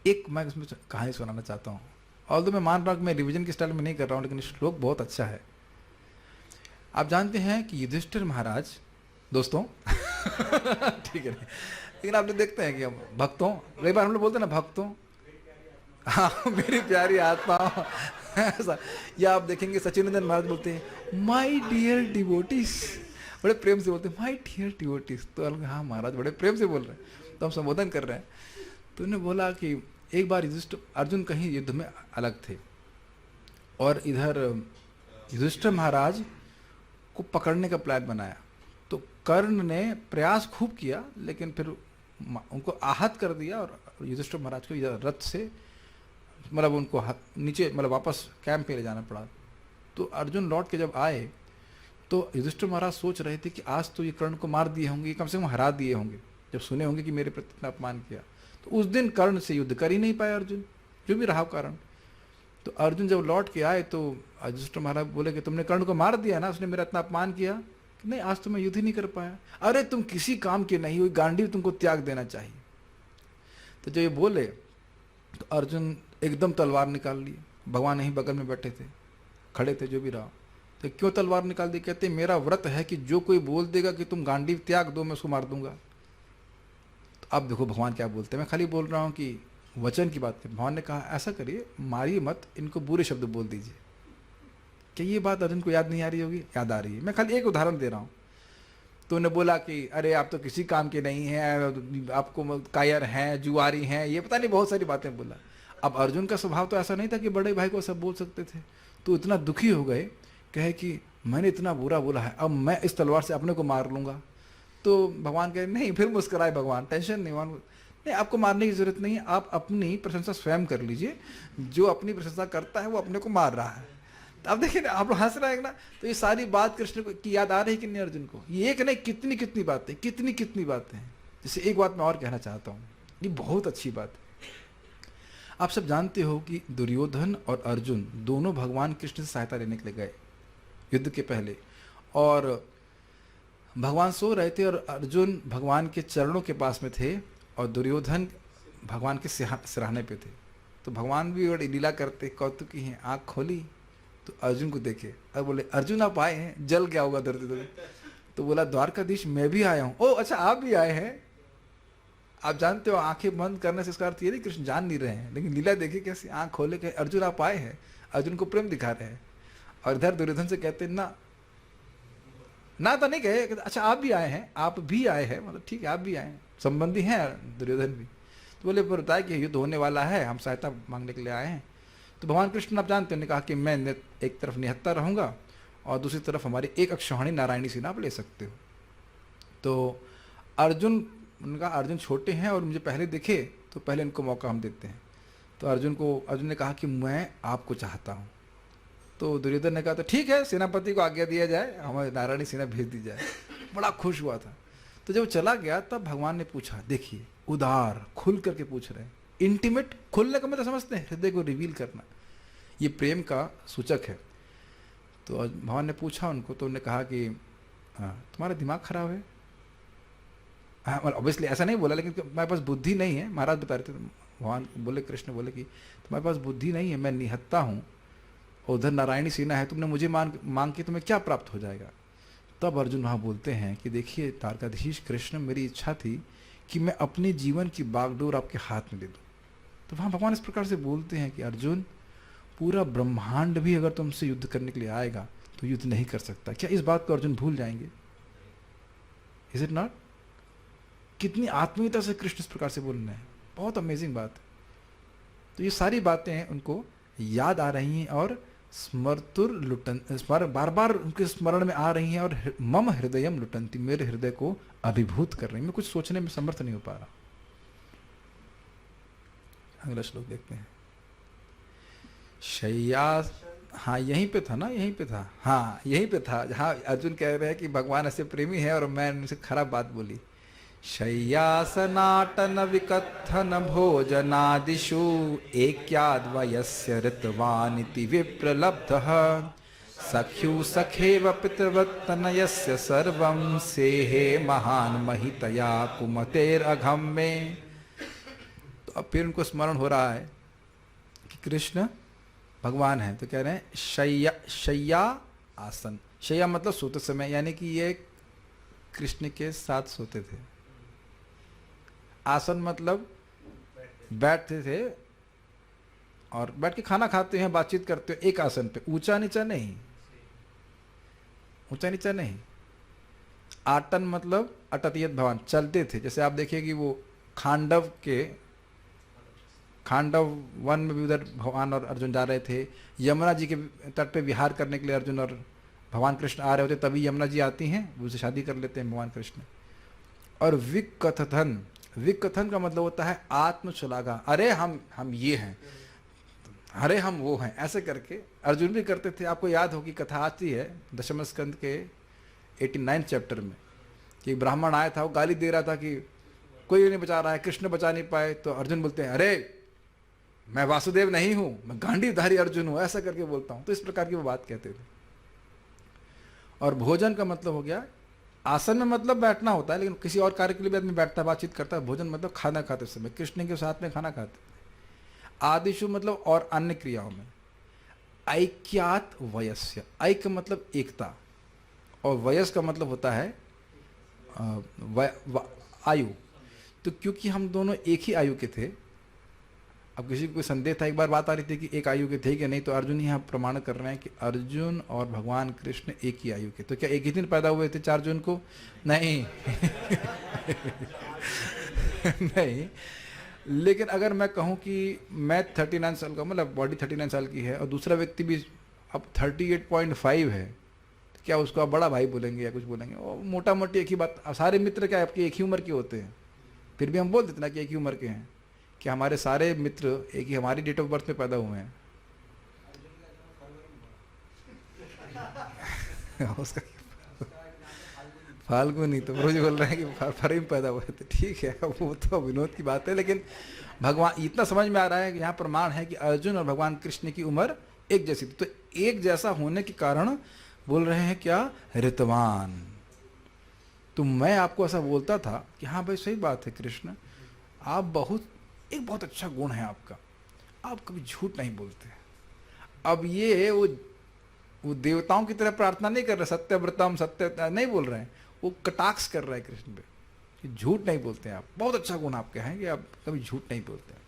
एक मैं इसमें कहानी सुनाना चाहता हूँ। और तो मैं मान रहा हूँ कि मैं रिवीजन के स्टाइल में नहीं कर रहा हूँ, लेकिन श्लोक बहुत अच्छा है। आप जानते हैं कि युधिष्ठिर महाराज, दोस्तों ठीक है, लेकिन आप लोग देखते हैं कि हम भक्तों, कई बार हम लोग बोलते हैं ना भक्तों, हाँ मेरी प्यारी आत्मा ऐसा। या आप देखेंगे सचिनंदन महाराज बोलते हैं माय डियर डिवोटीज, बड़े प्रेम से बोलते हैं माय डियर डिवोटीज। तो हाँ महाराज बड़े प्रेम से बोल रहे हैं, तो हम संबोधन कर रहे हैं। तो उन्होंने बोला कि एक बार अर्जुन कहीं युद्ध में अलग थे, और इधर युधिष्ठिर महाराज को पकड़ने का प्लान बनाया। तो कर्ण ने प्रयास खूब किया, लेकिन फिर उनको आहत कर दिया, और युधिष्ठिर महाराज को इधर रथ से मतलब उनको नीचे मतलब वापस कैंप पे ले जाना पड़ा। तो अर्जुन लौट के जब आए तो युधिष्ठिर महाराज सोच रहे थे कि आज तो ये कर्ण को मार दिए होंगे, कम से कम हरा दिए होंगे, जब सुने होंगे कि मेरे प्रति इतना अपमान किया। तो उस दिन कर्ण से युद्ध कर ही नहीं पाए अर्जुन, जो भी रहा कारण। तो अर्जुन जब लौट के आए तो युधिष्ठिर महाराज बोले कि तुमने कर्ण को मार दिया ना, उसने मेरा इतना अपमान किया कि नहीं, आज तो मैं युद्ध ही नहीं कर पाया। अरे तुम किसी काम के नहीं हुई, गांडीव तुमको त्याग देना चाहिए। तो जब ये बोले तो अर्जुन एकदम तलवार निकाल लिए। भगवान यहीं बगल में बैठे थे, खड़े थे, जो भी रहा। तो क्यों तलवार निकाल दी? कहते मेरा व्रत है कि जो कोई बोल देगा कि तुम गांडीव त्याग दो, मैं उसको मार दूंगा। तो अब देखो भगवान क्या बोलते हैं, मैं खाली बोल रहा हूँ कि वचन की बात है। भगवान ने कहा ऐसा करिए, मारिए मत, इनको बुरे शब्द बोल दीजिए। क्या ये बात अर्जुन को याद नहीं आ रही होगी? याद आ रही है। मैं खाली एक उदाहरण दे रहा हूँ। तो उन्हें बोला कि अरे आप तो किसी काम के नहीं हैं, आपको कायर हैं, जुआरी हैं, ये पता नहीं बहुत सारी बातें बोला। अब अर्जुन का स्वभाव तो ऐसा नहीं था कि बड़े भाई को सब बोल सकते थे। तो इतना दुखी हो गए, कहे कि मैंने इतना बुरा बोला है, अब मैं इस तलवार से अपने को मार लूँगा। तो भगवान कहे नहीं, फिर मुस्कुराए भगवान, टेंशन नहीं, भगवान नहीं, आपको मारने की जरूरत नहीं है, आप अपनी प्रशंसा स्वयं कर लीजिए। जो अपनी प्रशंसा करता है वो अपने को मार रहा है। तो अब देखिए आप लोग हंस रहे हैं ना, तो ये सारी बात कृष्ण की याद आ रही है कि नहीं अर्जुन को? ये एक नहीं, कितनी कितनी बातें, कितनी कितनी बातें। जैसे एक बात मैं और कहना चाहता हूँ, ये बहुत अच्छी बात है। आप सब जानते हो कि दुर्योधन और अर्जुन दोनों भगवान कृष्ण से सहायता लेने के लिए गए युद्ध के पहले, और भगवान सो रहे थे और अर्जुन भगवान के चरणों के पास में थे और दुर्योधन भगवान के सिरहाने पे थे। तो भगवान भी बड़ी लीला करते, कौतुकी हैं, आँख खोली तो अर्जुन को देखे और बोले अर्जुन आप आए हैं, जल गया होगा दर्द दर्द। तो बोला द्वारकाधीश मैं भी आया हूँ। ओ अच्छा आप भी आए हैं। आप जानते हो आंखें बंद करने से इसका अर्थ ये नहीं कृष्ण जान नहीं रहे हैं, लेकिन लीला देखिए कैसे आंख खोले के अर्जुन आप आए हैं, अर्जुन को प्रेम दिखा रहे हैं। और इधर दुर्योधन से कहते ना ना तो नहीं कहे, अच्छा आप भी आए हैं, आप भी आए हैं, मतलब ठीक है आप भी आए हैं, संबंधी हैं दुर्योधन भी। तो बोले पर बताया कि युद्ध होने वाला है, हम सहायता मांगने के लिए आए हैं। तो भगवान कृष्ण आप जानते हैं, उन्होंने कहा कि मैं एक तरफ निहत्ता रहूँगा और दूसरी तरफ हमारी एक अक्षौहिणी नारायणी सेना आप ले सकते हो। तो अर्जुन, उनका अर्जुन छोटे हैं और मुझे पहले दिखे तो पहले इनको मौका हम देते हैं। तो अर्जुन ने कहा कि मैं आपको चाहता हूँ। तो दुर्योधन ने कहा तो ठीक है सेनापति को आज्ञा दिया जाए, हमारी नारायणी सेना भेज दी जाए। बड़ा खुश हुआ था। तो जब चला गया तब भगवान ने पूछा, देखिए उदार खुल करके पूछ रहे हैं, इंटीमेट, खुलने का मतलब समझते हैं हृदय को रिवील करना, ये प्रेम का सूचक है। तो भगवान ने पूछा उनको, तो उन्होंने कहा कि तुम्हारा दिमाग खराब है। हाँ ऑब्वियसली ऐसा नहीं बोला, लेकिन तुम्हारे पास बुद्धि नहीं है। महाराज बता रहे थे, भगवान बोले, कृष्ण बोले कि तुम्हारे पास बुद्धि नहीं है, मैं निहत्ता हूँ, उधर नारायणी सेना है, तुमने मुझे मांग के तुम्हें क्या प्राप्त हो जाएगा। तब अर्जुन वहाँ बोलते हैं कि देखिए द्वारकाधीश कृष्ण, मेरी इच्छा थी कि मैं अपने जीवन की बागडोर आपके हाथ में दे दूँ। तो वहाँ भगवान इस प्रकार से बोलते हैं कि अर्जुन, पूरा ब्रह्मांड भी अगर तुमसे युद्ध करने के लिए आएगा तो युद्ध नहीं कर सकता। क्या इस बात को अर्जुन भूल जाएंगे? Is it not? कितनी आत्मीयता से कृष्ण इस प्रकार से बोल रहे हैं, बहुत अमेजिंग बात है। तो ये सारी बातें उनको याद आ रही हैं और स्मरतुर लुटन बार बार उनके स्मरण में आ रही हैं और मम हृदयम लुटंती, मेरे हृदय को अभिभूत कर रही हैं। मैं कुछ सोचने में समर्थ नहीं हो पा रहा। अगला श्लोक देखते हैं। शय्या, हाँ यहीं पे था ना, यहीं पे था, हाँ यहीं पे था जहाँ अर्जुन कह रहे हैं कि भगवान ऐसे प्रेमी है और मैं उनसे खराब बात बोली। शय्यासनाटन विकथन भोजनादिषु एक्याद्वयस्य ऋतवानिति विप्रलब्धः सख्यु सखेव पितृवत्तनयस्य सर्वं सेहे महान महितया कुमतेरघम में। तो अब फिर उनको स्मरण हो रहा है कि कृष्ण भगवान है। तो कह रहे हैं शय्या आसन, शय्या मतलब सोते समय, यानी कि ये कृष्ण के साथ सोते थे। आसन मतलब बैठते थे और बैठ के खाना खाते हैं, बातचीत करते हो एक आसन पे, ऊंचा नीचा नहीं, ऊंचा नीचा नहीं। आटन मतलब अटतियत भगवान, चलते थे। जैसे आप देखिए कि वो खांडव वन में भी उधर भगवान और अर्जुन जा रहे थे, यमुना जी के तट पे विहार करने के लिए अर्जुन और भगवान कृष्ण आ रहे होते, तभी यमुना जी आती हैं, उनसे शादी कर लेते हैं भगवान कृष्ण। और विकथन, विकथन का मतलब होता है आत्मश्लाघा, अरे हम ये हैं, अरे हम वो हैं, ऐसे करके अर्जुन भी करते थे। आपको याद होगी कथा आती है दशम स्कंद के 89 चैप्टर में कि ब्राह्मण आया था, वो गाली दे रहा था कि कोई नहीं बचा रहा है, कृष्ण बचा नहीं पाए। तो अर्जुन बोलते हैं अरे मैं वासुदेव नहीं हूँ, मैं गांडीवधारी अर्जुन हूँ, ऐसा करके बोलता हूँ। तो इस प्रकार की वो बात कहते थे। और भोजन का मतलब हो गया, आसन में मतलब बैठना होता है, लेकिन किसी और कार्य के लिए भी आदमी बैठता है, बातचीत करता है। भोजन मतलब खाना खाते समय, कृष्ण के साथ में खाना खाते थे। आदिशु मतलब और अन्य क्रियाओं में। ऐक्यात वयस्य, ऐक्य मतलब एकता, और वयस का मतलब होता है आयु। तो क्योंकि हम दोनों एक ही आयु के थे, अब किसी को कोई संदेह था, एक बार बात आ रही थी कि एक आयु के थे कि नहीं, तो अर्जुन यहाँ प्रमाण कर रहे हैं कि अर्जुन और भगवान कृष्ण एक ही आयु के। तो क्या एक ही दिन पैदा हुए थे 4 जून को? नहीं नहीं। लेकिन अगर मैं कहूँ कि मैं 39 साल का, मतलब बॉडी 39 साल की है और दूसरा व्यक्ति भी अब 38.5 है, तो क्या उसको आप बड़ा भाई बोलेंगे या कुछ बोलेंगे? और मोटा मोटी एक ही बात। सारे मित्र क्या आपके एक ही उम्र के होते हैं, फिर भी हम बोल देते ना कि एक ही उम्र के हैं, कि हमारे सारे मित्र एक ही हमारी डेट ऑफ बर्थ में पैदा हुए हैं। उसका फाल्गुनी, तो रोज बोल रहे हैं कि फरवरी में पैदा हुए थे। ठीक है, वो तो विनोद की बात है, लेकिन भगवान इतना समझ में आ रहा है कि यहाँ प्रमाण है कि अर्जुन और भगवान कृष्ण की उम्र एक जैसी थी। तो एक जैसा होने के कारण बोल रहे हैं क्या? ऋतवान। तो मैं आपको ऐसा बोलता था कि हाँ भाई सही बात है कृष्ण, आप बहुत अच्छा गुण है आपका, आप कभी झूठ नहीं बोलते। अब ये वो वो देवताओं की तरह प्रार्थना नहीं कर रहे, सत्यव्रतम सत्य नहीं बोल रहे हैं, वो कटाक्ष कर रहा है कृष्ण पे कि झूठ नहीं बोलते हैं आप, बहुत अच्छा गुण आपके हैं कि आप कभी झूठ नहीं बोलते हैं।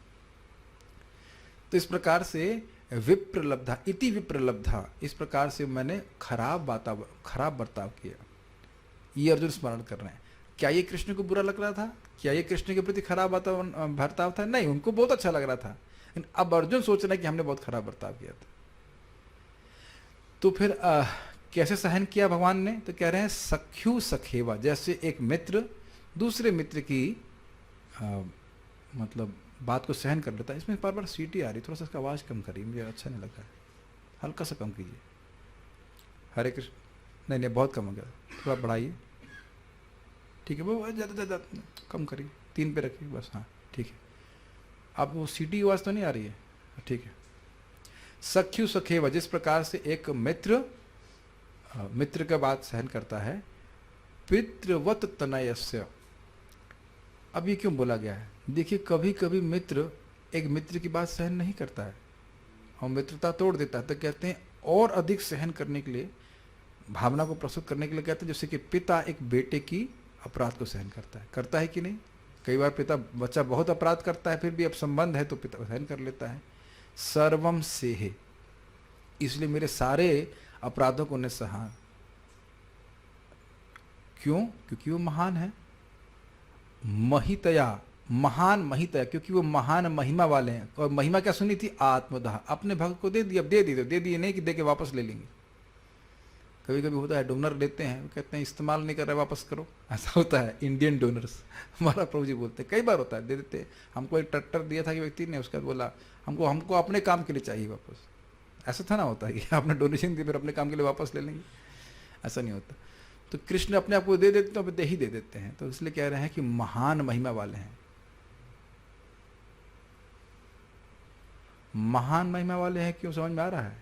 तो इस प्रकार से विप्रलब्धा इति विप्रलब्धा, इस प्रकार से मैंने खराब बर्ताव किया। ये अर्जुन स्मरण कर रहे हैं। क्या ये कृष्ण को बुरा लग रहा था? क्या ये कृष्ण के प्रति खराब बर्ताव था? नहीं, उनको बहुत अच्छा लग रहा था। लेकिन अब अर्जुन सोच रहे हैं कि हमने बहुत खराब बर्ताव किया था। तो फिर कैसे सहन किया भगवान ने? तो कह रहे हैं सख्यु सखेवा, जैसे एक मित्र दूसरे मित्र की मतलब बात को सहन कर लेता है। इसमें बार बार सीटी आ रही, थोड़ा सा इसका आवाज़ कम करिए, मुझे अच्छा नहीं लग रहा है, हल्का सा कम कीजिए। हरे कृष्ण, नहीं बहुत कम हो गया, थोड़ा बढ़ाइए। ठीक है, वो ज़्यादा कम करिए, 3 पे रखिए बस। हाँ ठीक है, अब वो सीटी आवाज़ तो नहीं आ रही है? ठीक है। सख्यु सखेवा, जिस प्रकार से एक मित्र का बात सहन करता है, पितृवत तनयस्य। अब ये क्यों बोला गया है? देखिए, कभी कभी मित्र एक मित्र की बात सहन नहीं करता है और मित्रता तोड़ देता है, तो कहते हैं और अधिक सहन करने के लिए, भावना को प्रस्तुत करने के लिए कहते हैं, जैसे कि पिता एक बेटे की अपराध को सहन करता है कि नहीं? कई बार बच्चा बहुत अपराध करता है, फिर भी अब संबंध है तो पिता सहन कर लेता है। सर्वम सेहे, इसलिए मेरे सारे अपराधों को उन्हें सहा। क्यों? क्योंकि वो महान है। महितया, महान महितया, क्योंकि वो महान महिमा वाले हैं। और महिमा क्या सुनी थी? आत्मदाह, अपने भक्त को दे दिया, अब दे दिए नहीं कि दे के वापस ले लेंगे। कभी कभी होता है डोनर लेते हैं, वो कहते हैं इस्तेमाल नहीं कर रहे वापस करो, ऐसा होता है। इंडियन डोनर्स, हमारा प्रभु जी बोलते हैं, कई बार होता है, दे देते हैं। हमको एक ट्रैक्टर दिया था कि व्यक्ति ने, उसका बोला हमको अपने काम के लिए चाहिए वापस। ऐसा था ना, होता है कि आपने डोनेशन दी फिर अपने काम के लिए वापस ले लेंगे, ऐसा नहीं होता। तो कृष्ण अपने आप को दे देते हैं, दे ही दे देते हैं। तो इसलिए कह रहे हैं कि महान महिमा वाले हैं। महान महिमा वाले हैं, क्यों? समझ में आ रहा है?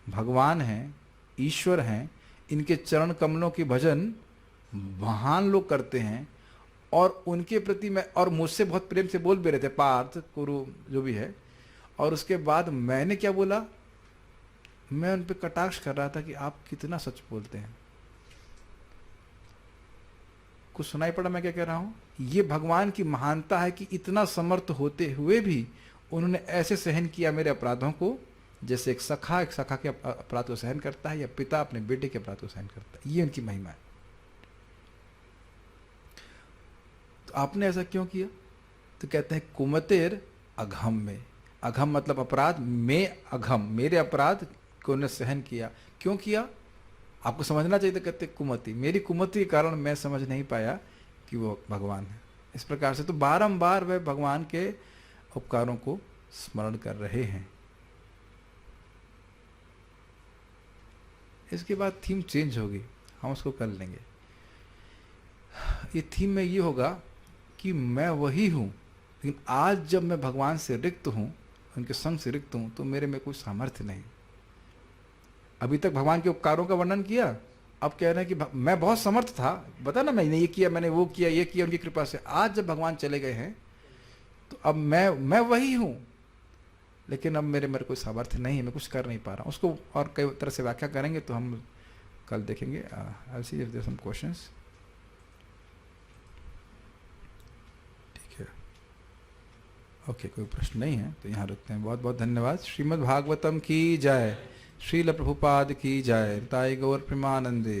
भगवान हैं, ईश्वर हैं, इनके चरण कमलों की भजन महान लोग करते हैं और उनके प्रति मैं, और मुझसे बहुत प्रेम से बोल भी रहे थे, पार्थ कुरु जो भी है। और उसके बाद मैंने क्या बोला? मैं उन पर कटाक्ष कर रहा था कि आप कितना सच बोलते हैं। कुछ सुनाई पड़ा मैं क्या कह रहा हूं? ये भगवान की महानता है कि इतना समर्थ होते हुए भी उन्होंने ऐसे सहन किया मेरे अपराधों को, जैसे एक सखा के अपराध को सहन करता है, या पिता अपने बेटे के अपराध को सहन करता है। ये उनकी महिमा है। तो आपने ऐसा क्यों किया? तो कहते हैं कुमतेर अघम में, अघम मतलब अपराध में, अघम मेरे अपराध को उन्हें सहन किया। क्यों किया? आपको समझना चाहिए। तो कहते कुमति, मेरी कुमति के कारण मैं समझ नहीं पाया कि वो भगवान है। इस प्रकार से तो बारंबार वह भगवान के उपकारों को स्मरण कर रहे हैं। इसके बाद थीम चेंज होगी, हम उसको कर लेंगे। ये थीम में ये होगा कि मैं वही हूँ, लेकिन आज जब मैं भगवान से रिक्त हूँ, उनके संग से रिक्त हूँ, तो मेरे में कोई सामर्थ्य नहीं। अभी तक भगवान के उपकारों का वर्णन किया, अब कह रहे हैं कि मैं बहुत समर्थ था, बता ना, मैंने ये किया, मैंने वो किया, ये किया उनकी कृपा से। आज जब भगवान चले गए हैं तो अब मैं वही हूँ, लेकिन अब मेरे कोई सामर्थ्य नहीं है, मैं कुछ कर नहीं पा रहा हूँ। उसको और कई तरह से व्याख्या करेंगे, तो हम कल देखेंगे। I see if there some questions. ठीक है, ओके, कोई प्रश्न नहीं है तो यहाँ रुकते हैं। बहुत बहुत धन्यवाद। श्रीमद् भागवतम की जय, श्रील प्रभुपाद की जय, ताई गौर प्रेमानंदे।